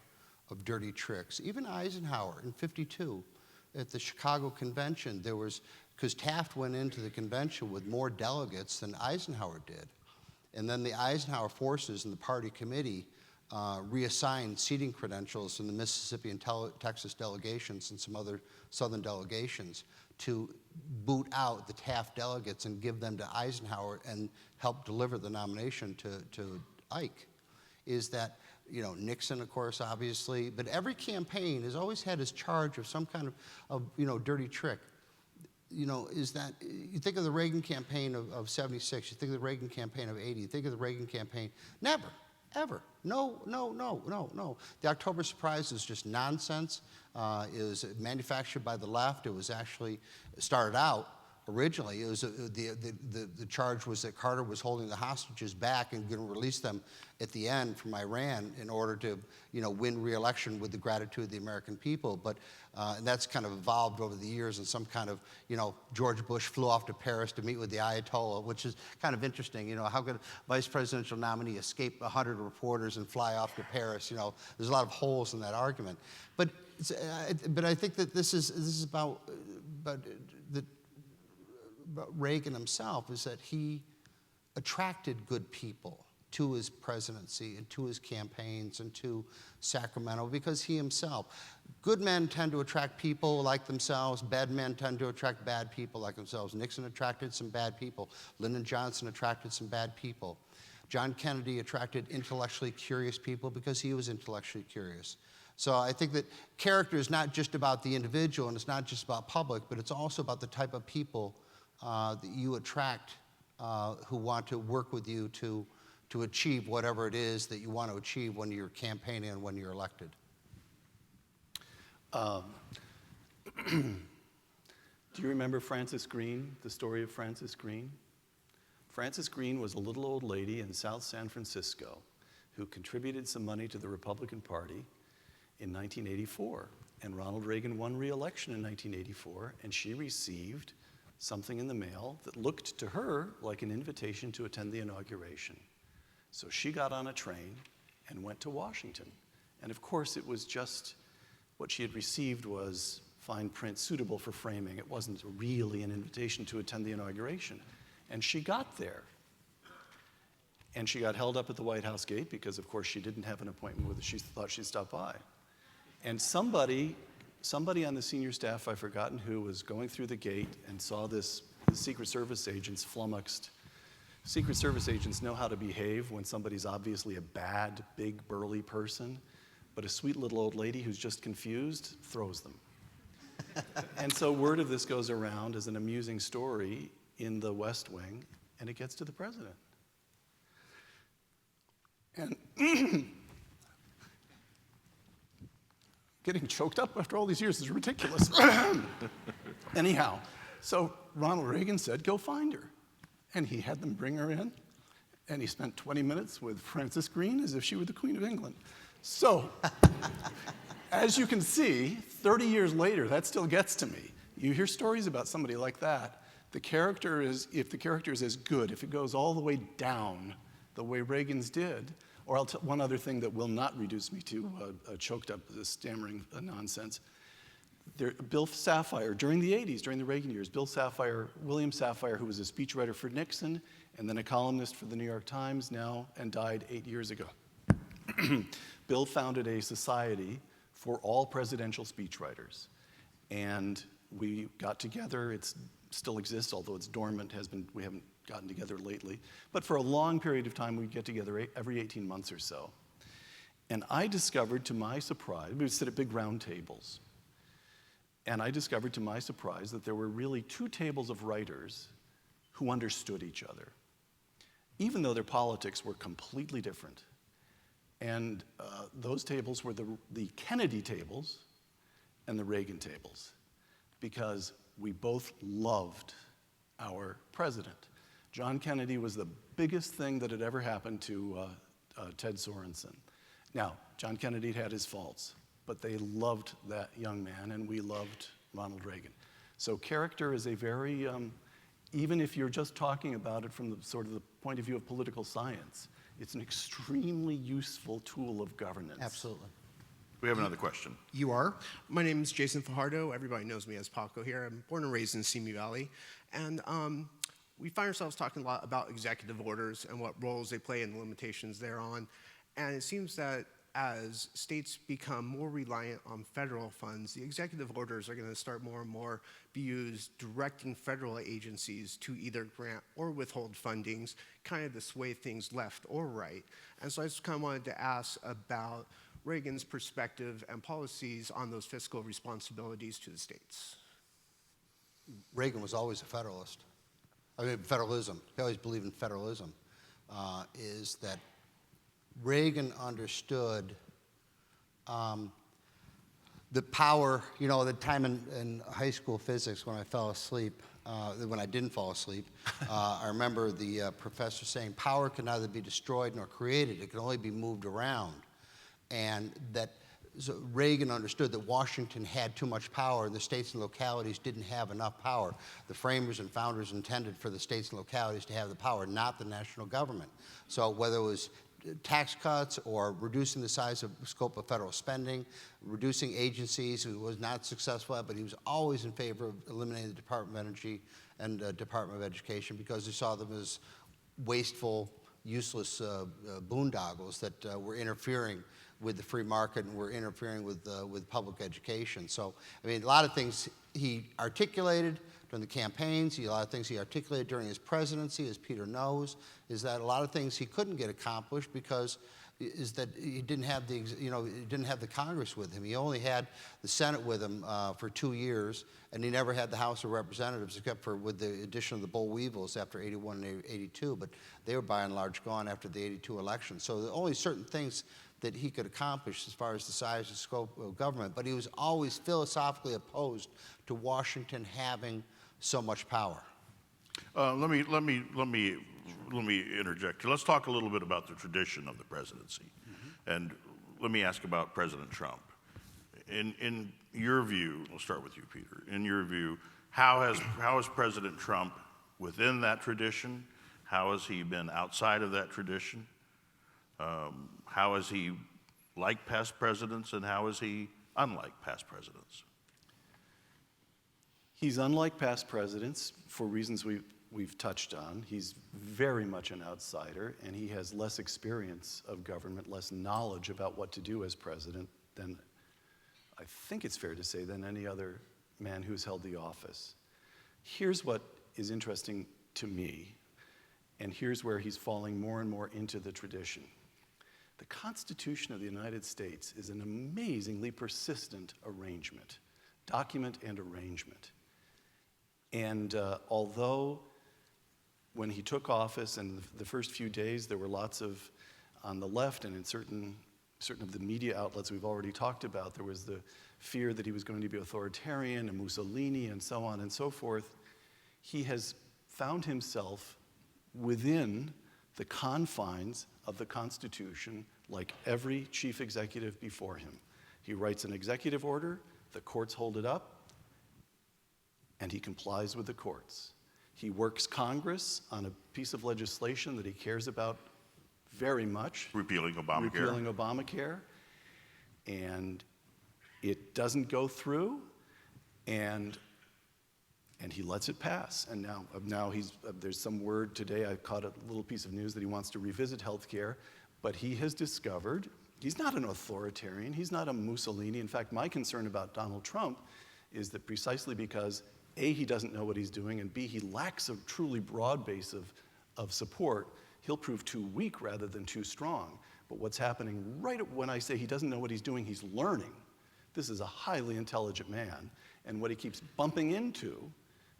of dirty tricks. Even Eisenhower in '52 at the Chicago Convention, there was, because Taft went into the convention with more delegates than Eisenhower did. And then the Eisenhower forces and the party committee reassigned seating credentials in the Mississippi and Texas delegations and some other southern delegations to boot out the Taft delegates and give them to Eisenhower and help deliver the nomination to Ike. Is that, you know, Nixon, of course, obviously, but every campaign has always had his charge of some kind of you know, dirty trick. You know, is that, you think of the Reagan campaign of 76, you think of the Reagan campaign of 80, you think of the Reagan campaign, never, ever, no, no, no, no, no. The October surprise is just nonsense. It was manufactured by the left. It was actually, started out originally, it was the charge was that Carter was holding the hostages back and going to release them at the end from Iran in order to, you know, win re-election with the gratitude of the American people. But and that's kind of evolved over the years in some kind of, you know, George Bush flew off to Paris to meet with the Ayatollah, which is kind of interesting. You know, how could a vice presidential nominee escape 100 reporters and fly off to Paris? You know, there's a lot of holes in that argument. But I think that this is about Reagan himself, is that he attracted good people to his presidency and to his campaigns and to Sacramento because he himself, good men tend to attract people like themselves, bad men tend to attract bad people like themselves. Nixon attracted some bad people. Lyndon Johnson attracted some bad people. John Kennedy attracted intellectually curious people because he was intellectually curious. So I think that character is not just about the individual and it's not just about public, but it's also about the type of people that you attract who want to work with you to achieve whatever it is that you want to achieve when you're campaigning and when you're elected. Do you remember Frances Green, the story of Frances Green? Frances Green was a little old lady in South San Francisco who contributed some money to the Republican Party in 1984. And Ronald Reagan won re-election in 1984, and she received something in the mail that looked to her like an invitation to attend the inauguration. So she got on a train and went to Washington. And of course, it was just what she had received was fine print suitable for framing. It wasn't really an invitation to attend the inauguration. And she got there. And she got held up at the White House gate because, of course, she didn't have an appointment with her. She thought she'd stop by. And somebody on the senior staff, I've forgotten who, was going through the gate and saw this, the Secret Service agents flummoxed. Secret Service agents know how to behave when somebody's obviously a bad, big, burly person, but a sweet little old lady who's just confused throws them. And so word of this goes around as an amusing story in the West Wing, and it gets to the president. And getting choked up after all these years is ridiculous. Anyhow, so Ronald Reagan said, go find her. And he had them bring her in, and he spent 20 minutes with Frances Green as if she were the Queen of England. So, as you can see, 30 years later, that still gets to me. You hear stories about somebody like that. If the character is as good, if it goes all the way down the way Reagan's did, or I'll tell one other thing that will not reduce me to choked up, stammering nonsense. Bill Safire, during the 80s, during the Reagan years, William Safire, who was a speechwriter for Nixon and then a columnist for the New York Times now and died 8 years ago. Bill founded a society for all presidential speechwriters. And we got together. It still exists, although it's dormant. We haven't gotten together lately. But for a long period of time, we get together every 18 months or so. And I discovered, to my surprise, we would sit at big round tables. And I discovered, to my surprise, that there were really two tables of writers who understood each other, even though their politics were completely different. And those tables were the Kennedy tables and the Reagan tables, because we both loved our president. John Kennedy was the biggest thing that had ever happened to Ted Sorensen. Now, John Kennedy had his faults, but they loved that young man, and we loved Ronald Reagan. So character is a very, even if you're just talking about it from the sort of the point of view of political science, it's an extremely useful tool of governance. Absolutely. We have another question. You are? My name is Jason Fajardo. Everybody knows me as Paco here. I'm born and raised in Simi Valley. And we find ourselves talking a lot about executive orders and what roles they play and the limitations thereon. And it seems that as states become more reliant on federal funds, the executive orders are going to start more and more be used directing federal agencies to either grant or withhold fundings, kind of to sway things left or right. And so I just kind of wanted to ask about Reagan's perspective and policies on those fiscal responsibilities to the states. Reagan was always a federalist. I mean, federalism. He always believed in federalism. Is that Reagan understood the power, you know, the time in high school physics when I fell asleep, when I didn't fall asleep, I remember the professor saying power can neither be destroyed nor created, it can only be moved around. And that so Reagan understood that Washington had too much power and the states and localities didn't have enough power. The framers and founders intended for the states and localities to have the power, not the national government. So whether it was tax cuts or reducing the size of scope of federal spending, reducing agencies, he was not successful at, but he was always in favor of eliminating the Department of Energy and Department of Education because he saw them as wasteful, useless boondoggles that were interfering with the free market and were interfering with public education. So, I mean, a lot of things he articulated during the campaigns, a lot of things he articulated during his presidency, as Peter knows, is that a lot of things he couldn't get accomplished because is that he didn't have the, he didn't have the Congress with him. He only had the Senate with him for 2 years, and he never had the House of Representatives except for with the addition of the Boll Weevils after 81 and 82, but they were by and large gone after the 82 election. So there are only certain things that he could accomplish as far as the size and scope of government, but he was always philosophically opposed to Washington having so much power. Let me interject. Let's talk a little bit about the tradition of the presidency, and let me ask about President Trump. In your view, we'll start with you, Peter. In your view, how has President Trump within that tradition? How has he been outside of that tradition? How is he like past presidents, and how is he unlike past presidents? He's unlike past presidents for reasons we've touched on. He's very much an outsider, and he has less experience of government, less knowledge about what to do as president than, I think it's fair to say, than any other man who's held the office. Here's what is interesting to me, and here's where he's falling more and more into the tradition. The Constitution of the United States is an amazingly persistent arrangement, document and arrangement. And although when he took office and the first few days there were lots of, on the left and in certain of the media outlets we've already talked about, there was the fear that he was going to be authoritarian and Mussolini and so on and so forth, he has found himself within the confines of the Constitution like every chief executive before him. He writes an executive order, the courts hold it up, and he complies with the courts. He works Congress on a piece of legislation that he cares about very much. Repealing Obamacare. Repealing Obamacare. And it doesn't go through, and he lets it pass. And now there's some word today, I caught a little piece of news that he wants to revisit health care, but he has discovered He's not an authoritarian. He's not a Mussolini. In fact, my concern about Donald Trump is that precisely because A, he doesn't know what he's doing, and B, he lacks a truly broad base of support, he'll prove too weak rather than too strong. But what's happening right when I say he doesn't know what he's doing, he's learning. This is a highly intelligent man, and what he keeps bumping into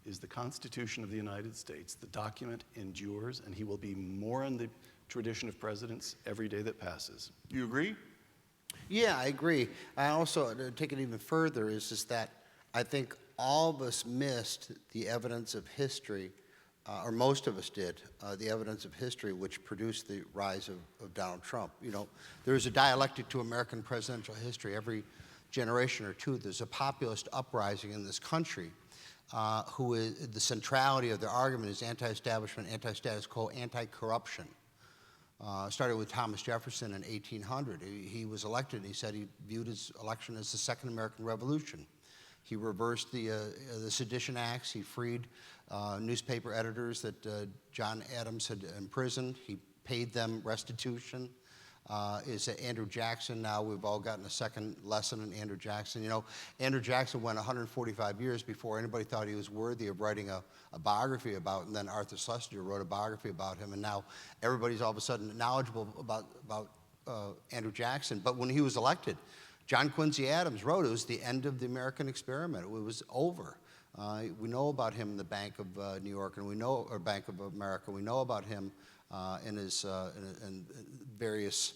is the Constitution of the United States. The document endures, and he will be more in the tradition of presidents every day that passes. You agree? Yeah, I agree. I also, to take it even further, is that I think all of us missed the evidence of history, or most of us did, the evidence of history which produced the rise of Donald Trump. You know, there is a dialectic to American presidential history. Every generation or two, there's a populist uprising in this country who is, the centrality of their argument is anti-establishment, anti-status quo, anti-corruption. Started with Thomas Jefferson in 1800. He was elected, and he said he viewed his election as the Second American Revolution. He reversed the Sedition Acts. He freed newspaper editors that John Adams had imprisoned. He paid them restitution. Is Andrew Jackson. Now we've all gotten a second lesson in Andrew Jackson. You know, Andrew Jackson went 145 years before anybody thought he was worthy of writing a biography about, and then Arthur Schlesinger wrote a biography about him, and now everybody's all of a sudden knowledgeable about Andrew Jackson. But when he was elected, John Quincy Adams wrote it was the end of the American experiment. It was over. We know about him in the Bank of New York, and we know, or Bank of America. We know about him in his in various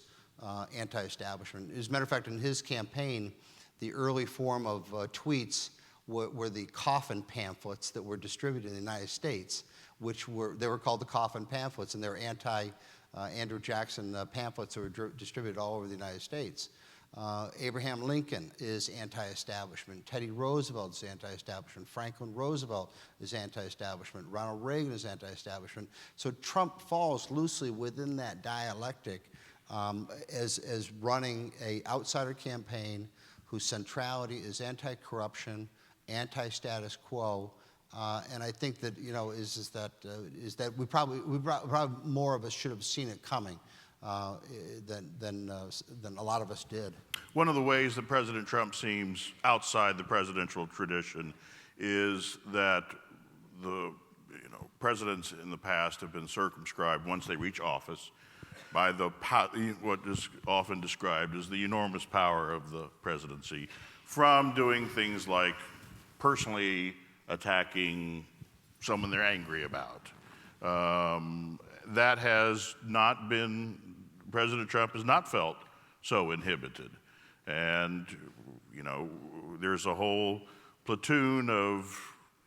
anti-establishment. As a matter of fact, in his campaign, the early form of tweets were the coffin pamphlets that were distributed in the United States, which they were called the coffin pamphlets, and they were anti-Andrew Jackson pamphlets that were distributed all over the United States. Abraham Lincoln is anti-establishment. Teddy Roosevelt is anti-establishment. Franklin Roosevelt is anti-establishment. Ronald Reagan is anti-establishment. So Trump falls loosely within that dialectic as running an outsider campaign whose centrality is anti-corruption, anti-status quo, and I think that is that we probably more of us should have seen it coming. Than a lot of us did. One of the ways that President Trump seems outside the presidential tradition is that presidents in the past have been circumscribed once they reach office by what is often described as the enormous power of the presidency, from doing things like personally attacking someone they're angry about. That has not been, President Trump has not felt so inhibited. And, there's a whole platoon of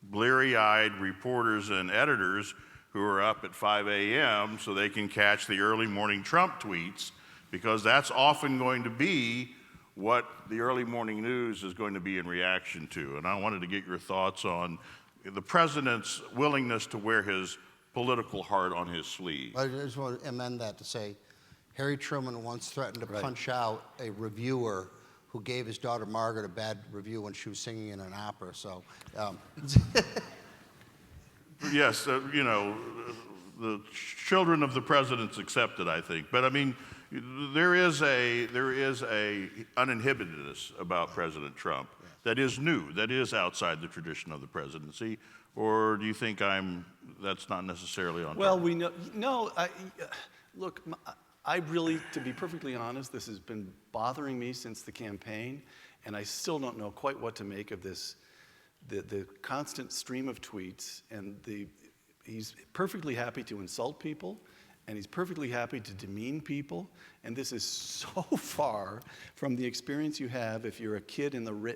bleary-eyed reporters and editors who are up at 5 a.m. so they can catch the early morning Trump tweets, because that's often going to be what the early morning news is going to be in reaction to. And I wanted to get your thoughts on the president's willingness to wear his political heart on his sleeve. I just want to amend that to say, Harry Truman once threatened to punch out a reviewer who gave his daughter Margaret a bad review when she was singing in an opera. So, yes, the children of the presidents accepted, I think. But I mean, there is a uninhibitedness about President Trump that is new, that is outside the tradition of the presidency. Or do you think that's not necessarily on Well, target? we know, no, look, I really, to be perfectly honest, this has been bothering me since the campaign, and I still don't know quite what to make of this, the constant stream of tweets, and he's perfectly happy to insult people, and he's perfectly happy to demean people, and this is so far from the experience you have if you're a kid in the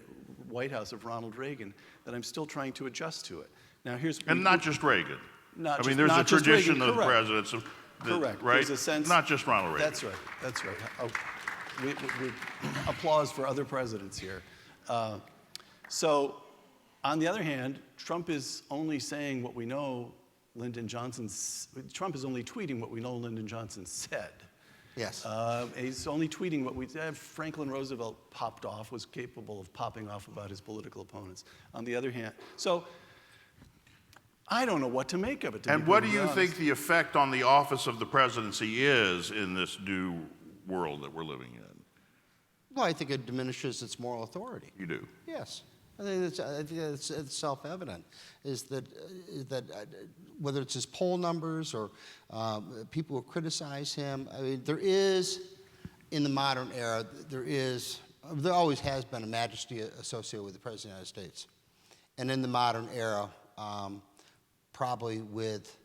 White House of Ronald Reagan that I'm still trying to adjust to it. Now Not just Reagan. There's there's a tradition of presidents, correct. right? There's a sense, not just Ronald Reagan. That's right. Oh, we applause for other presidents here. So, on the other hand, Trump is only saying what we know Trump is only tweeting what we know Lyndon Johnson said. yes. He's only tweeting what we said. Franklin Roosevelt was capable of popping off about his political opponents. On the other hand, so I don't know what to make of it. And what do you think the effect on the office of the presidency is in this new world that we're living in? Well, I think it diminishes its moral authority. You do. Yes. I think it's self-evident, is that whether it's his poll numbers or people who criticize him, I mean, there is, in the modern era, there always has been a majesty associated with the President of the United States. And in the modern era, probably with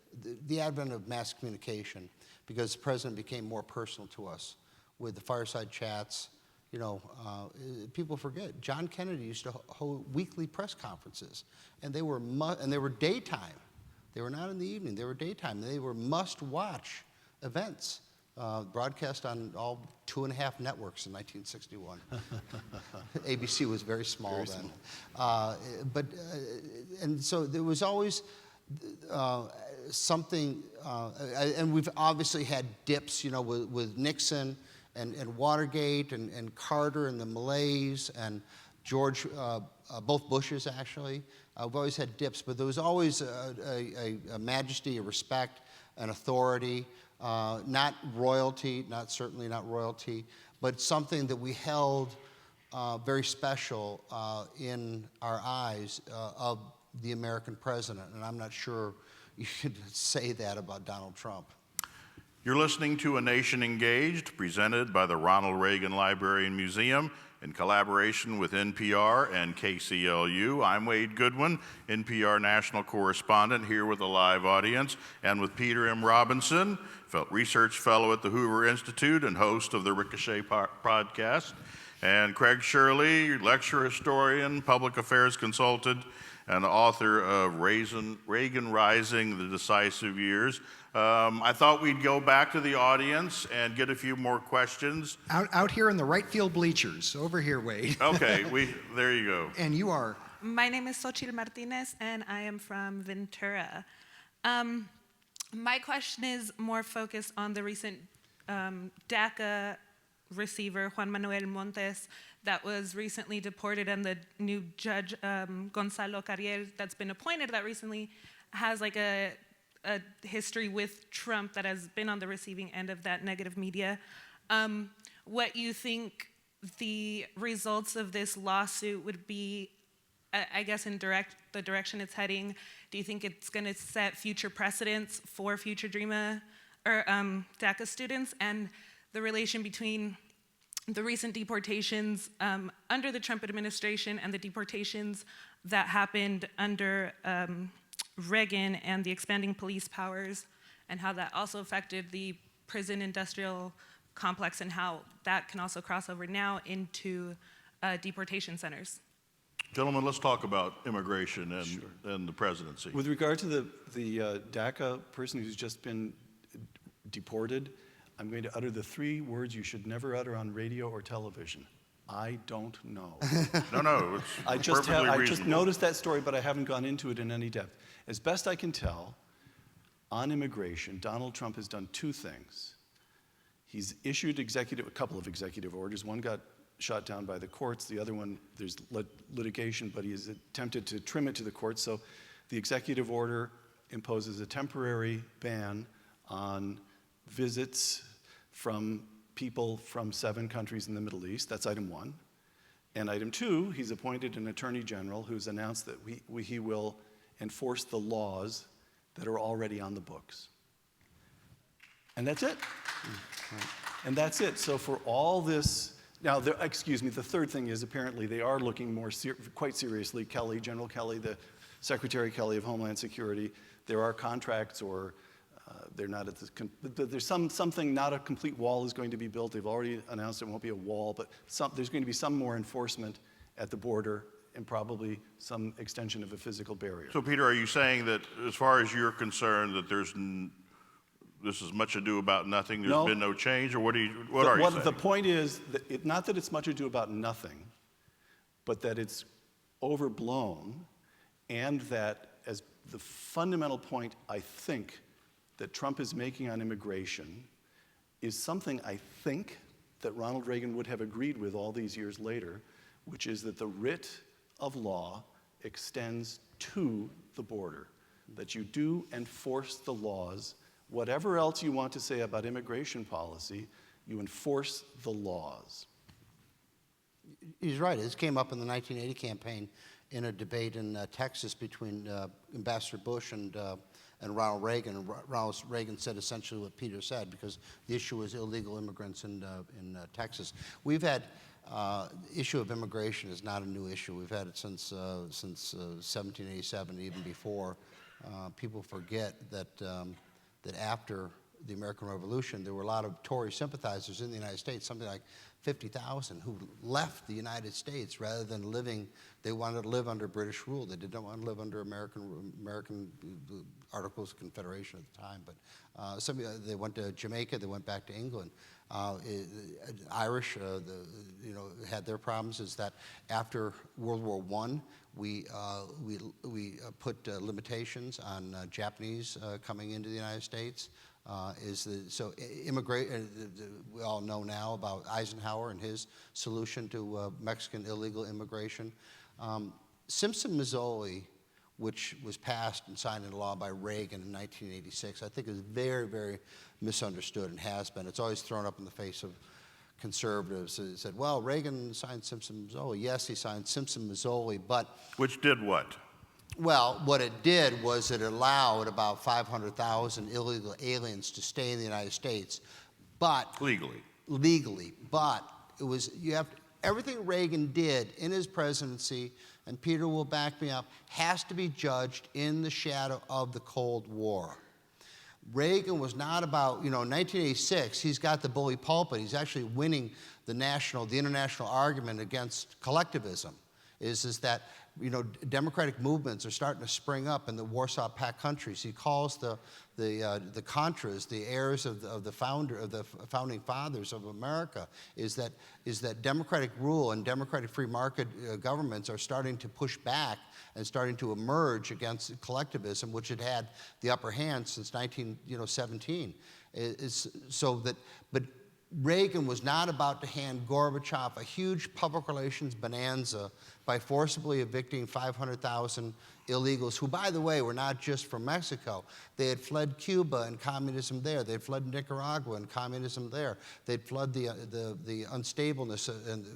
the advent of mass communication, because the President became more personal to us with the fireside chats. You know, people forget, John Kennedy used to hold weekly press conferences, and they were daytime. They were not in the evening, they were daytime. They were must-watch events, broadcast on all 2.5 networks in 1961. ABC was very small then. And so there was always something, and we've obviously had dips, you know, with Nixon, and Watergate, and Carter, and the Malays, and George, both Bushes actually. We've always had dips, but there was always a majesty, a respect, an authority, not royalty, certainly not royalty, but something that we held very special in our eyes of the American president, and I'm not sure you could say that about Donald Trump. You're listening to A Nation Engaged, presented by the Ronald Reagan Library and Museum in collaboration with NPR and KCLU. I'm Wade Goodwin, NPR national correspondent, here with a live audience, and with Peter M. Robinson, research fellow at the Hoover Institute and host of the Ricochet podcast, and Craig Shirley, lecturer, historian, public affairs consultant, and author of Reagan Rising, The Decisive Years. I thought we'd go back to the audience and get a few more questions. Out here in the right field bleachers, over here, Wade. Okay, there you go. And you are? My name is Xochitl Martinez, and I am from Ventura. My question is more focused on the recent DACA receiver, Juan Manuel Montes, that was recently deported, and the new judge, Gonzalo Carrier, that's been appointed that recently has like a history with Trump that has been on the receiving end of that negative media. What you think the results of this lawsuit would be, I guess, in the direction it's heading? Do you think it's going to set future precedents for future DREAMA or DACA students, and the relation between the recent deportations under the Trump administration and the deportations that happened under Reagan and the expanding police powers, and how that also affected the prison industrial complex, and how that can also cross over now into deportation centers? Gentlemen, let's talk about immigration and the presidency. With regard to the DACA person who's just been deported, I'm going to utter the 3 words you should never utter on radio or television. I don't know. No, I it's just perfectly I reasonable. just noticed that story, but I haven't gone into it in any depth. As best I can tell, on immigration, Donald Trump has done 2 things. He's issued a couple of executive orders. One got shot down by the courts. The other one, there's litigation, but he has attempted to trim it to the courts. So the executive order imposes a temporary ban on visits from people from 7 countries in the Middle East. That's item 1. And item 2, he's appointed an attorney general who's announced that he will enforce the laws that are already on the books. And that's it. And that's it. So for all this, now, the 3rd thing is apparently they are looking quite seriously, General Kelly, the Secretary Kelly of Homeland Security. There are contracts, or they're not at there's something, not a complete wall is going to be built. They've already announced it won't be a wall, but there's going to be some more enforcement at the border, and probably some extension of a physical barrier. So, Peter, are you saying that, as far as you're concerned, that this is much ado about nothing? There's been no change, or what are you saying? The point is that not that it's much ado about nothing, but that it's overblown, and that as the fundamental point, I think, that Trump is making on immigration is something I think that Ronald Reagan would have agreed with all these years later, which is that the writ of law extends to the border, that you do enforce the laws. Whatever else you want to say about immigration policy, you enforce the laws. He's right. This came up in the 1980 campaign in a debate in Texas between Ambassador Bush and Ronald Reagan. And Ronald Reagan said essentially what Peter said, because the issue was illegal immigrants in Texas. We've had issue of immigration is not a new issue. We've had it since 1787, even before. People forget that that after the American Revolution, there were a lot of Tory sympathizers in the United States, something like 50,000, who left the United States rather than living. They wanted to live under British rule. They didn't want to live under American Articles of Confederation at the time. But they went to Jamaica. They went back to England. Irish, had their problems. Is that after World War I, we put limitations on Japanese coming into the United States. We all know now about Eisenhower and his solution to Mexican illegal immigration. Simpson-Mazzoli, which was passed and signed into law by Reagan in 1986, I think is very, very misunderstood and has been. It's always thrown up in the face of conservatives. It said, well, Reagan signed Simpson-Mazzoli. Yes, he signed Simpson-Mazzoli, but... Which did what? Well, what it did was it allowed about 500,000 illegal aliens to stay in the United States, but... Legally. But it was, everything Reagan did in his presidency, and Peter will back me up, has to be judged in the shadow of the Cold War. Reagan was not about, in 1986, he's got the bully pulpit. He's actually winning the international argument against collectivism. Is that, democratic movements are starting to spring up in the Warsaw Pact countries. He calls the Contras, the heirs of the founding fathers of America, is that democratic rule and democratic free market governments are starting to push back and starting to emerge against collectivism, which had had the upper hand since 1917. But Reagan was not about to hand Gorbachev a huge public relations bonanza by forcibly evicting 500,000 illegals who, by the way, were not just from Mexico. They had fled Cuba and communism there. They had fled Nicaragua and communism there. They'd fled the unstableness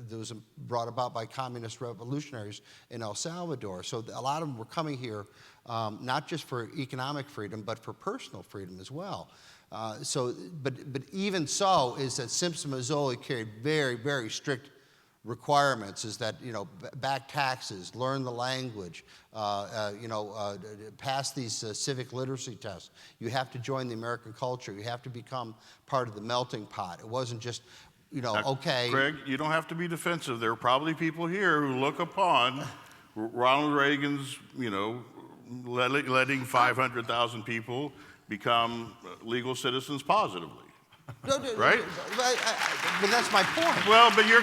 that was brought about by communist revolutionaries in El Salvador. So a lot of them were coming here not just for economic freedom, but for personal freedom as well. But even so, is that Simpson-Mazzoli carried very, very strict requirements. Is that back taxes, learn the language, pass these civic literacy tests. You have to join the American culture. You have to become part of the melting pot. It wasn't just okay. Craig, you don't have to be defensive. There are probably people here who look upon Ronald Reagan's, letting 500,000 people become legal citizens positively. Right? But that's my point. Well, but you're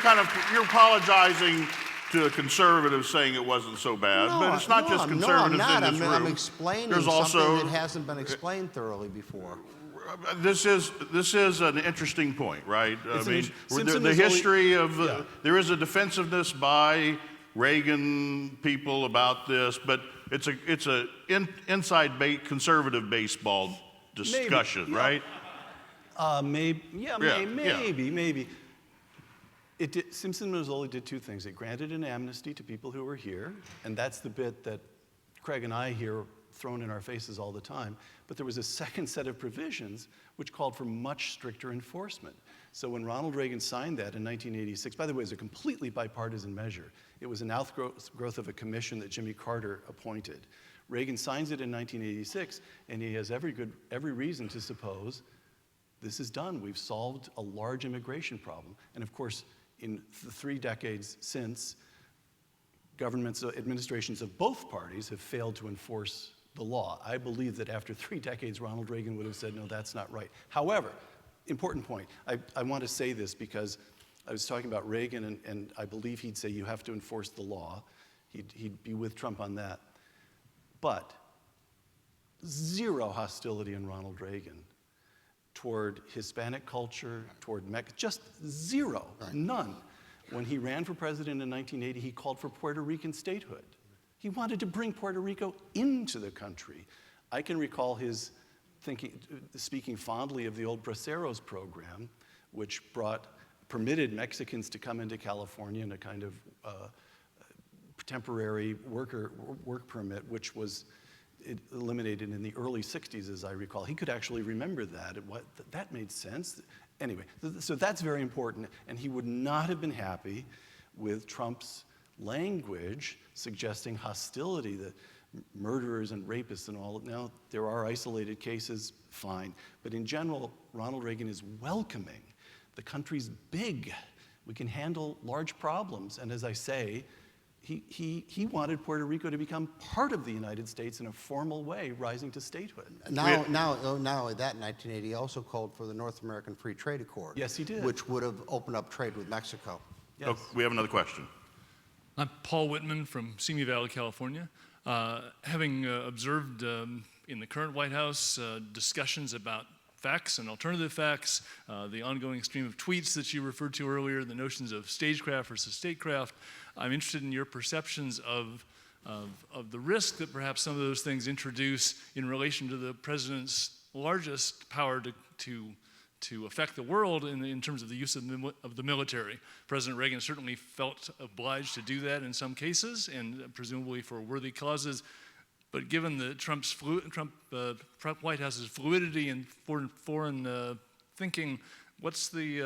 apologizing to a conservative saying it wasn't so bad. No, but it's not just conservatives no, I'm not. in this room. I'm explaining There's something also, that hasn't been explained thoroughly before. This is an interesting point, right? The is history of there is a defensiveness by Reagan people about this, but it's a inside conservative baseball discussion, right? Maybe. Simpson-Mazzoli did two things. It granted an amnesty to people who were here, and that's the bit that Craig and I hear thrown in our faces all the time. But there was a second set of provisions which called for much stricter enforcement. So when Ronald Reagan signed that in 1986, by the way, it was a completely bipartisan measure. It was an outgrowth of a commission that Jimmy Carter appointed. Reagan signs it in 1986, and he has every reason to suppose this is done. We've solved a large immigration problem. And of course, in the 3 decades since, governments, administrations of both parties have failed to enforce the law. I believe that after 3 decades, Ronald Reagan would have said, no, that's not right. However, important point. I want to say this because I was talking about Reagan, and I believe he'd say you have to enforce the law. He'd be with Trump on that. But zero hostility in Ronald Reagan toward Hispanic culture, toward just zero, none. When he ran for president in 1980, he called for Puerto Rican statehood. He wanted to bring Puerto Rico into the country. I can recall his speaking fondly of the old Braceros program, which brought permitted Mexicans to come into California in a kind of temporary work permit, which was eliminated in the early 60s, as I recall. He could actually remember that. That made sense. Anyway, so that's very important, and he would not have been happy with Trump's language suggesting hostility, that murderers and rapists and all. Now, there are isolated cases, fine, but in general, Ronald Reagan is welcoming. The country's big. We can handle large problems, and as I say, he wanted Puerto Rico to become part of the United States in a formal way, rising to statehood. Not only that, in 1980, he also called for the North American Free Trade Accord. Yes, he did. Which would have opened up trade with Mexico. Yes. Oh, we have another question. I'm Paul Whitman from Simi Valley, California. Having observed in the current White House discussions about facts and alternative facts, the ongoing stream of tweets that you referred to earlier, the notions of stagecraft versus statecraft, I'm interested in your perceptions of the risk that perhaps some of those things introduce in relation to the president's largest power to affect the world in terms of the use of the military. President Reagan certainly felt obliged to do that in some cases, and presumably for worthy causes. But given the Trump White House's fluidity and foreign thinking, what's the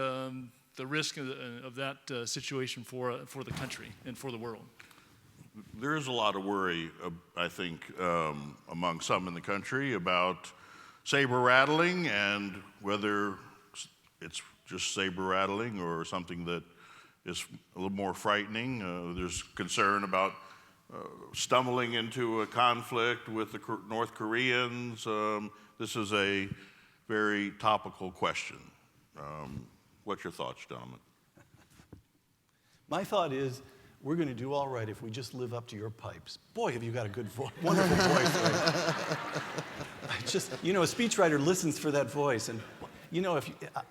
risk of that situation for the country and for the world? There is a lot of worry, I think, among some in the country about saber rattling and whether it's just saber rattling or something that is a little more frightening. There's concern about stumbling into a conflict with the North Koreans. This is a very topical question. What's your thoughts, gentlemen? My thought is, we're going to do all right if we just live up to your pipes. Boy, have you got a good voice, wonderful voice. Right? A speechwriter listens for that voice, and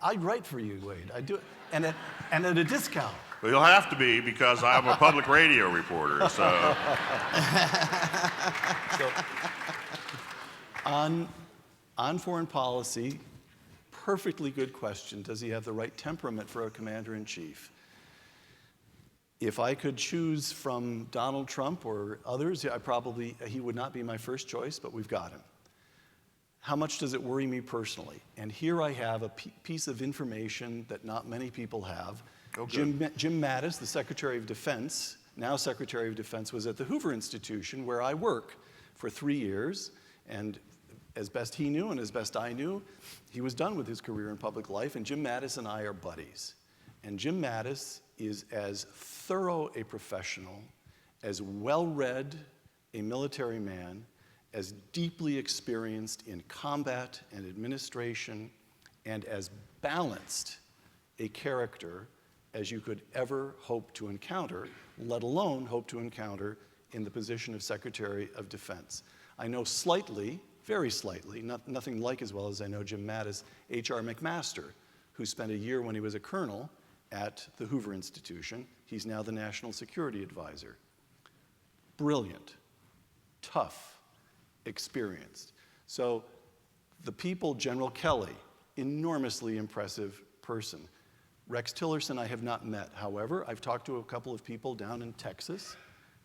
I'd write for you, Wade. I'd do it, and at a discount. Well, you'll have to be, because I'm a public radio reporter. So, on foreign policy, perfectly good question. Does he have the right temperament for a commander-in-chief? If I could choose from Donald Trump or others, he would not be my first choice, but we've got him. How much does it worry me personally? And here I have a piece of information that not many people have. Oh, Jim Mattis, the Secretary of Defense, now Secretary of Defense, was at the Hoover Institution, where I work, for 3 years. And as best he knew and as best I knew, he was done with his career in public life, and Jim Mattis and I are buddies. And Jim Mattis is as thorough a professional, as well-read a military man, as deeply experienced in combat and administration, and as balanced a character as you could ever hope to encounter, let alone hope to encounter in the position of Secretary of Defense. I know slightly, very slightly, nothing like as well as I know Jim Mattis, H.R. McMaster, who spent a year when he was a colonel at the Hoover Institution. He's now the National Security Advisor. Brilliant, tough, experienced. So the people, General Kelly, enormously impressive person. Rex Tillerson I have not met. However, I've talked to a couple of people down in Texas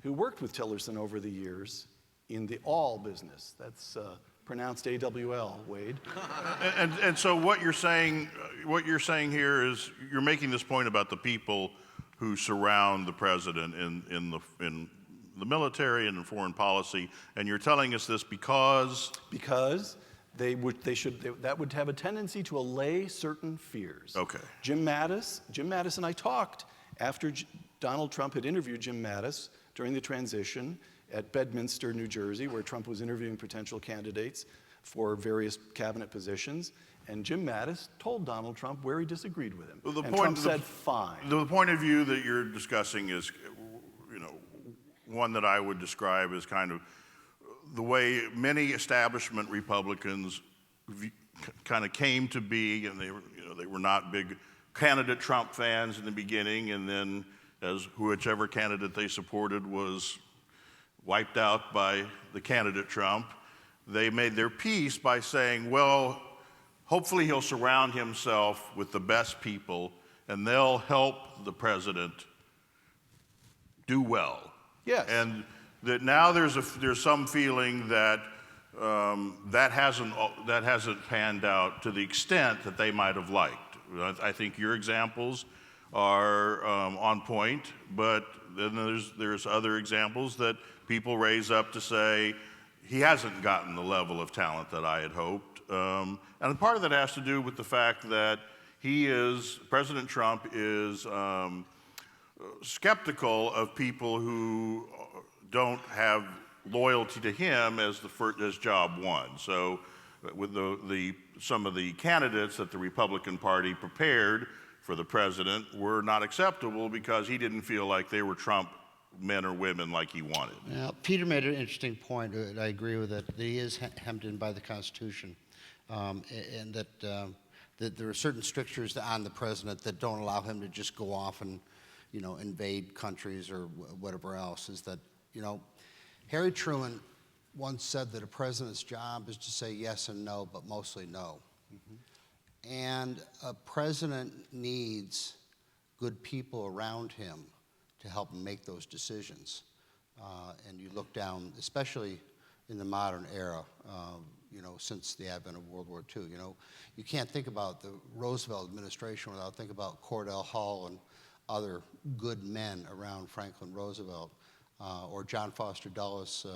who worked with Tillerson over the years in the all business. That's pronounced AWL, Wade. and so what you're saying here is you're making this point about the people who surround the president in the military and in foreign policy, and you're telling us this because that would have a tendency to allay certain fears. Okay. Jim Mattis and I talked after Donald Trump had interviewed Jim Mattis during the transition at Bedminster, New Jersey, where Trump was interviewing potential candidates for various cabinet positions. And Jim Mattis told Donald Trump where he disagreed with him. Trump said, fine. The point of view that you're discussing is, one that I would describe as kind of the way many establishment Republicans kind of came to be, and they were not big candidate Trump fans in the beginning, and then as whichever candidate they supported was wiped out by the candidate Trump, they made their peace by saying, well, hopefully he'll surround himself with the best people and they'll help the president do well. Yes. And that now there's some feeling that that hasn't panned out to the extent that they might have liked. I think your examples are on point, but then there's other examples that people raise up to say he hasn't gotten the level of talent that I had hoped. And part of that has to do with the fact that President Trump is skeptical of people who don't have loyalty to him as job one. So with some of the candidates that the Republican Party prepared for the president were not acceptable because he didn't feel like they were Trump men or women like he wanted. Now, Peter made an interesting point, and I agree with it, that he is hemmed in by the Constitution, and that there are certain strictures on the president that don't allow him to just go off and, invade countries or whatever else. Is that, Harry Truman once said that a president's job is to say yes and no, but mostly no. Mm-hmm. And a president needs good people around him to help him make those decisions. And you look down, especially in the modern era, since the advent of World War II, you can't think about the Roosevelt administration without thinking about Cordell Hull and other good men around Franklin Roosevelt, or John Foster Dulles,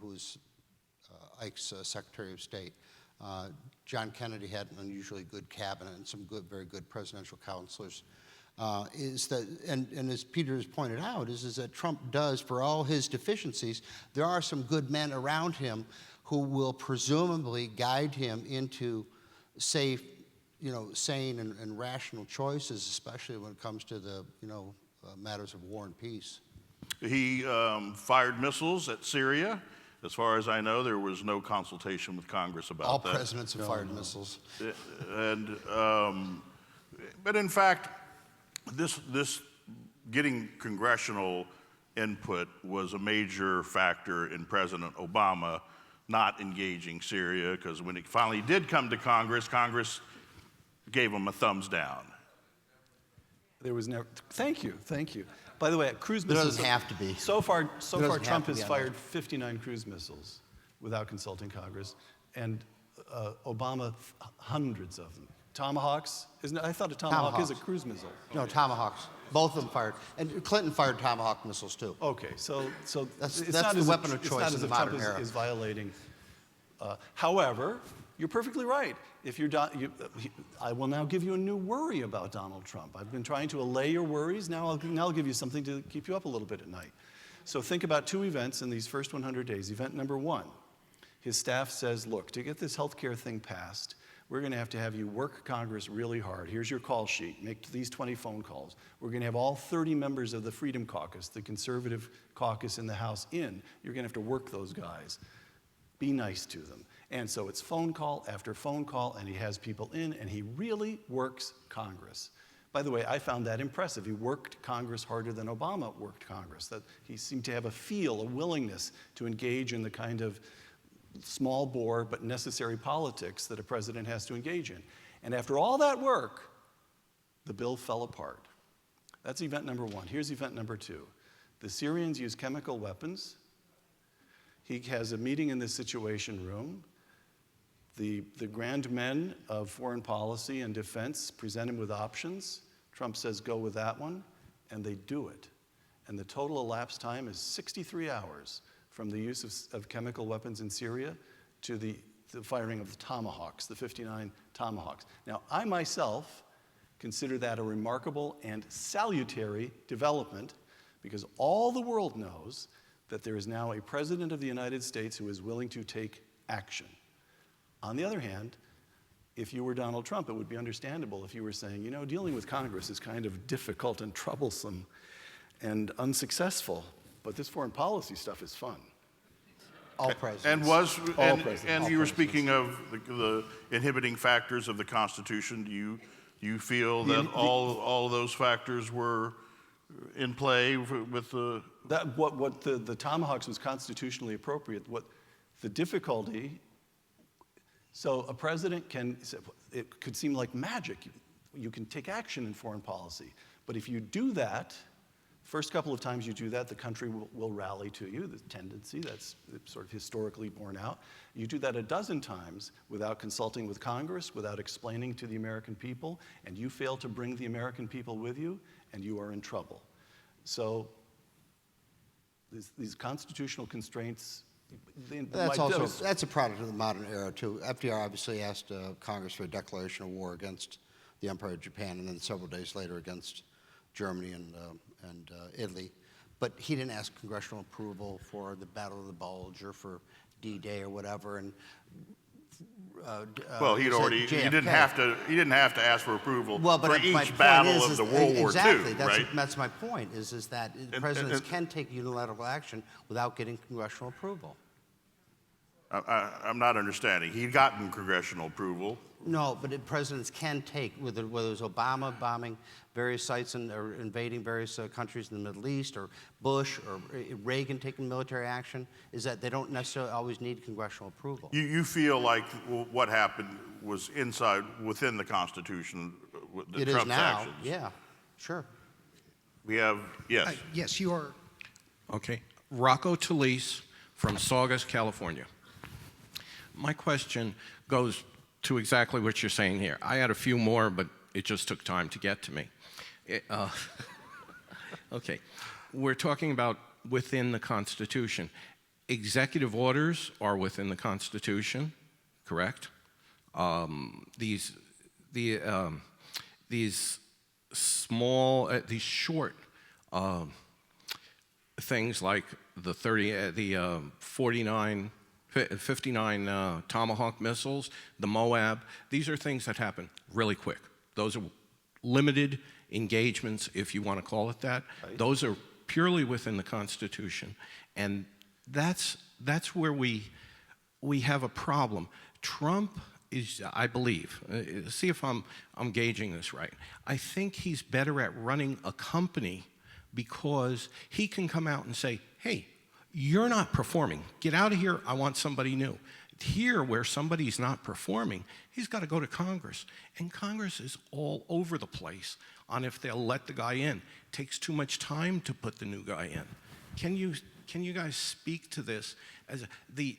who's Ike's Secretary of State. John Kennedy had an unusually good cabinet and some very good presidential counselors. And as Peter has pointed out, is that Trump does, for all his deficiencies, there are some good men around him who will presumably guide him into safe, sane and rational choices, especially when it comes to the, matters of war and peace. He fired missiles at Syria. As far as I know, there was no consultation with Congress about all that. All presidents have fired missiles. But in fact, this getting congressional input was a major factor in President Obama not engaging Syria, because when it finally did come to Congress, Congress gave him a thumbs down. There was never. Thank you. By the way, cruise There missiles. doesn't have to be. So far, Trump has on fired 59 cruise missiles without consulting Congress, and Obama hundreds of them. Tomahawks? I thought a tomahawk is a cruise missile. No, Tomahawks. Both of them fired. And Clinton fired Tomahawk missiles, too. Okay, so That's it's the not as weapon if, of choice in the modern Trump era. is violating. However, you're perfectly right. If I will now give you a new worry about Donald Trump. I've been trying to allay your worries. Now I'll give you something to keep you up a little bit at night. So think about two events in these first 100 days. Event number one, his staff says, look, to get this health care thing passed, we're going to have you work Congress really hard. Here's your call sheet. Make these 20 phone calls. We're going to have all 30 members of the Freedom Caucus, the conservative caucus in the House, in. You're going to have to work those guys. Be nice to them. And so it's phone call after phone call, and he has people in, and he really works Congress. By the way, I found that impressive. He worked Congress harder than Obama worked Congress. That he seemed to have a willingness to engage in the kind of small bore but necessary politics that a president has to engage in. And after all that work, the bill fell apart. That's event number one. Here's event number two. The Syrians use chemical weapons. He has a meeting in the Situation Room. The grand men of foreign policy and defense present him with options. Trump says, go with that one, and they do it. And the total elapsed time is 63 hours from the use of chemical weapons in Syria to the firing of the Tomahawks, the 59 Tomahawks. Now, I myself consider that a remarkable and salutary development, because all the world knows that there is now a president of the United States who is willing to take action. On the other hand, if you were Donald Trump, it would be understandable if you were saying, dealing with Congress is kind of difficult and troublesome and unsuccessful, but this foreign policy stuff is fun. All presidents. And you were speaking of the inhibiting factors of the Constitution. Do you feel that all of those factors were in play with the... What the Tomahawks was constitutionally appropriate. What the difficulty... So a president it could seem like magic. you can take action in foreign policy. But if you do that, first couple of times you do that, the country will rally to you, the tendency that's sort of historically borne out. You do that a dozen times without consulting with Congress, without explaining to the American people, and you fail to bring the American people with you, and you are in trouble. So these constitutional constraints, that's a product of the modern era too. FDR obviously asked Congress for a declaration of war against the Empire of Japan, and then several days later against Germany and Italy. But he didn't ask congressional approval for the Battle of the Bulge or for D-Day or whatever. And well, he didn't have to ask for approval for each battle of the World War II, right? That's my point. Is that presidents can take unilateral action without getting congressional approval. I'm not understanding. He'd gotten congressional approval. No, but presidents can take, whether it was Obama bombing various sites or invading various countries in the Middle East, or Bush or Reagan taking military action, is that they don't necessarily always need congressional approval. You feel like what happened was within the Constitution, the It Trump's is now, actions? yeah, sure. We have, yes. Yes, you are. Okay. Rocco Talese from Saugus, California. My question goes to exactly what you're saying here. I had a few more, but it just took time to get to me. Okay. We're talking about within the Constitution. Executive orders are within the Constitution, correct? These short things like the 59 Tomahawk missiles, the Moab, these are things that happen really quick. Those are limited engagements, if you want to call it that. Right. Those are purely within the Constitution. And that's where we have a problem. Trump is, I believe, see if I'm gauging this right, I think he's better at running a company because he can come out and say, hey, you're not performing. Get out of here. I want somebody new. Here, where somebody's not performing, he's got to go to Congress. And Congress is all over the place on if they'll let the guy in. It takes too much time to put the new guy in. Can you guys speak to this as the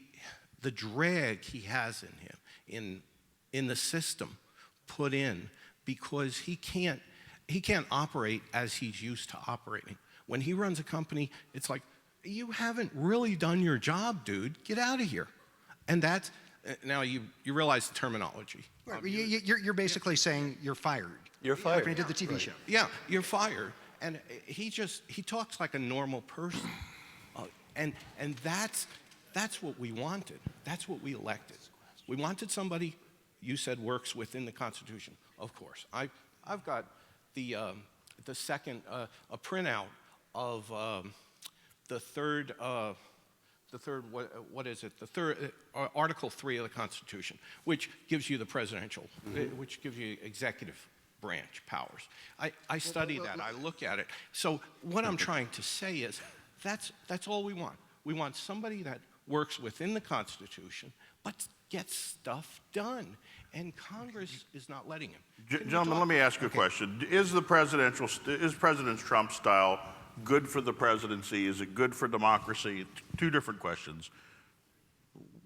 drag he has in him, in the system put in, because he can't operate as he's used to operating. When he runs a company, it's like, you haven't really done your job, dude. Get out of here. And that's, now you realize the terminology. Right, you're basically saying you're fired. You're fired. After he did the TV show. Yeah, you're fired. And he talks like a normal person. And that's what we wanted. That's what we elected. We wanted somebody, you said, works within the Constitution. Of course. I've got the second, a printout of the third, what is it? The third, Article 3 of the Constitution, which gives you the presidential, which gives you executive branch powers. I study that, I look at it. So what I'm trying to say is, that's all we want. We want somebody that works within the Constitution, but gets stuff done. And Congress is not letting him. Gentlemen, let me ask you a question. Is President Trump's style good for the presidency? Is it good for democracy? Two different questions.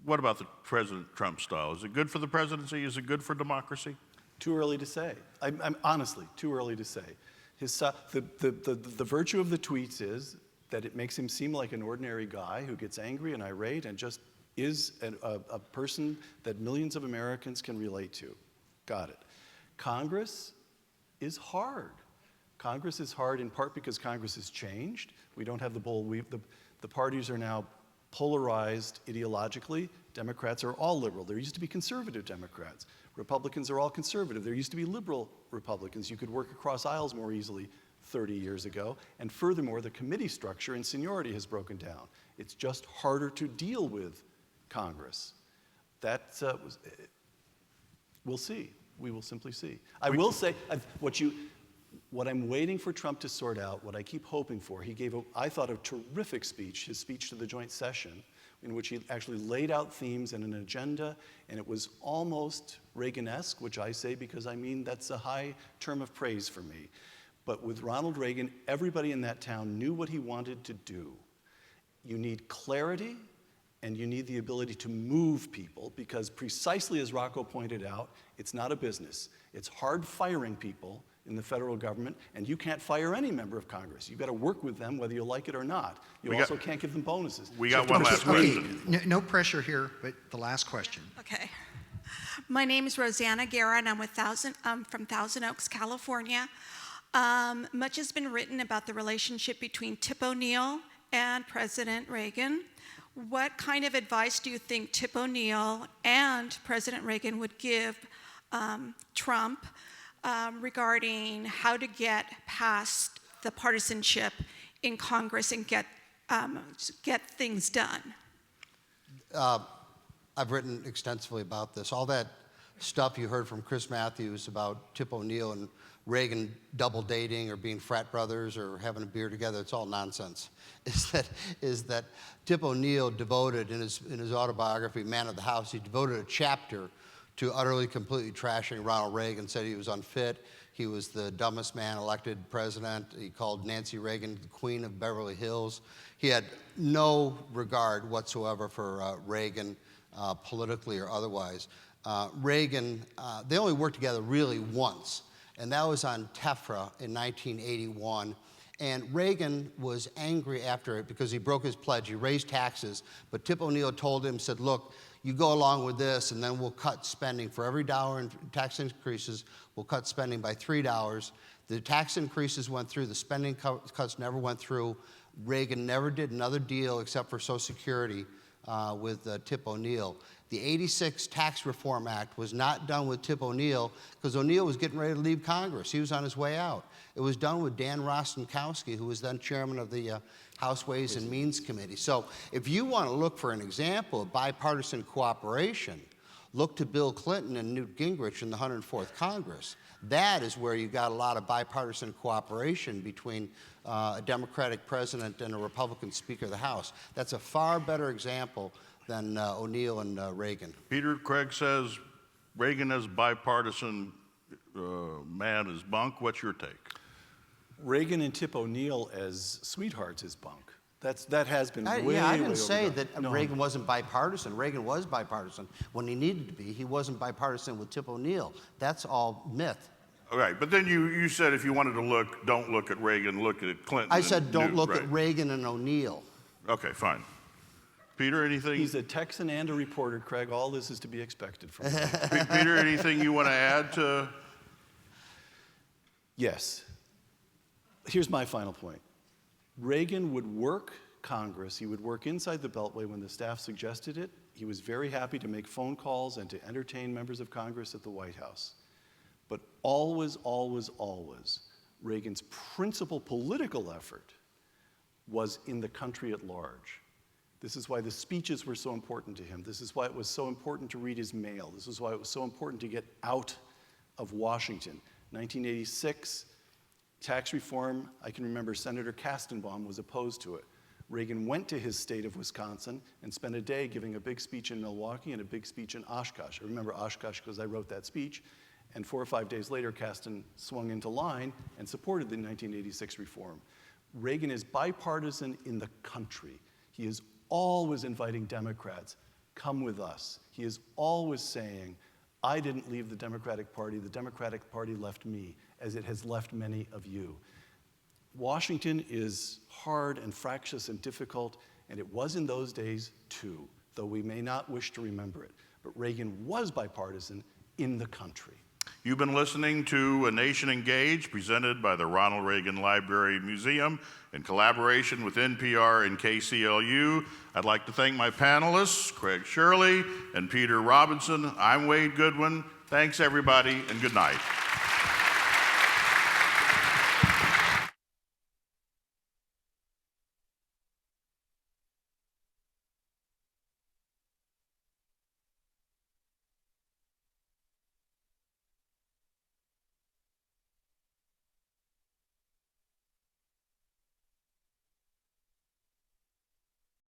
What about the President Trump style? Is it good for the presidency? Is it good for democracy? Too early to say. I'm honestly too early to say. The virtue of the tweets is that it makes him seem like an ordinary guy who gets angry and irate and just is a person that millions of Americans can relate to. Got it. Congress is hard. Congress is hard in part because Congress has changed. We don't have the parties are now polarized ideologically. Democrats are all liberal. There used to be conservative Democrats. Republicans are all conservative. There used to be liberal Republicans. You could work across aisles more easily 30 years ago. And furthermore, the committee structure and seniority has broken down. It's just harder to deal with Congress. We'll see. We will simply see. I will say what I'm waiting for Trump to sort out, what I keep hoping for, he gave, I thought, a terrific speech, his speech to the joint session, in which he actually laid out themes and an agenda, and it was almost Reagan-esque, which I say because I mean that's a high term of praise for me. But with Ronald Reagan, everybody in that town knew what he wanted to do. You need clarity, and you need the ability to move people, because precisely as Rocco pointed out, it's not a business. It's hard firing people in the federal government, and you can't fire any member of Congress. You've got to work with them whether you like it or not. You also can't give them bonuses. We got one last question. No pressure here, but the last question. Okay. My name is Rosanna Guerra, and I'm from Thousand Oaks, California. Much has been written about the relationship between Tip O'Neill and President Reagan. What kind of advice do you think Tip O'Neill and President Reagan would give Trump regarding how to get past the partisanship in Congress and get things done? I've written extensively about this. All that stuff you heard from Chris Matthews about Tip O'Neill and Reagan double dating or being frat brothers or having a beer together, it's all nonsense. Is that Tip O'Neill devoted in his autobiography, Man of the House, he devoted a chapter to utterly, completely trashing Ronald Reagan, said he was unfit, he was the dumbest man elected president, he called Nancy Reagan the Queen of Beverly Hills. He had no regard whatsoever for Reagan, politically or otherwise. Reagan, they only worked together really once, and that was on Tefra in 1981. And Reagan was angry after it because he broke his pledge. He raised taxes, but Tip O'Neill told him, said, look, you go along with this, and then we'll cut spending. For every dollar in tax increases, we'll cut spending by $3. The tax increases went through. The spending cuts never went through. Reagan never did another deal except for Social Security with Tip O'Neill. The '86 Tax Reform Act was not done with Tip O'Neill because O'Neill was getting ready to leave Congress. He was on his way out. It was done with Dan Rostenkowski, who was then chairman of the House Ways and Means Committee. So if you want to look for an example of bipartisan cooperation, look to Bill Clinton and Newt Gingrich in the 104th Congress. That is where you got a lot of bipartisan cooperation between a Democratic president and a Republican Speaker of the House. That's a far better example than O'Neill and Reagan. Peter, Craig says Reagan as bipartisan man is bunk. What's your take? Reagan and Tip O'Neill as sweethearts is bunk. That has been way, I way didn't say overdone. that No. Reagan wasn't bipartisan. Reagan was bipartisan when he needed to be. He wasn't bipartisan with Tip O'Neill. That's all myth. All right, but then you said if you wanted to look, don't look at Reagan, look at Clinton. I said and don't Newt, look right. at Reagan and O'Neill. Okay, fine. Peter, anything? He's a Texan and a reporter, Craig. All this is to be expected from him. Peter, anything you want to add to? Yes. Here's my final point. Reagan would work Congress. He would work inside the Beltway when the staff suggested it. He was very happy to make phone calls and to entertain members of Congress at the White House. But always, always, always, Reagan's principal political effort was in the country at large. This is why the speeches were so important to him. This is why it was so important to read his mail. This is why it was so important to get out of Washington. 1986, tax reform, I can remember Senator Kastenbaum was opposed to it. Reagan went to his state of Wisconsin and spent a day giving a big speech in Milwaukee and a big speech in Oshkosh. I remember Oshkosh because I wrote that speech. And 4 or 5 days later, Kasten swung into line and supported the 1986 reform. Reagan is bipartisan in the country. He is always inviting Democrats, come with us. He is always saying, I didn't leave the Democratic Party left me, as it has left many of you. Washington is hard and fractious and difficult, and it was in those days too, though we may not wish to remember it. But Reagan was bipartisan in the country. You've been listening to A Nation Engaged, presented by the Ronald Reagan Library Museum in collaboration with NPR and KCLU. I'd like to thank my panelists, Craig Shirley and Peter Robinson. I'm Wade Goodwin. Thanks, everybody, and good night.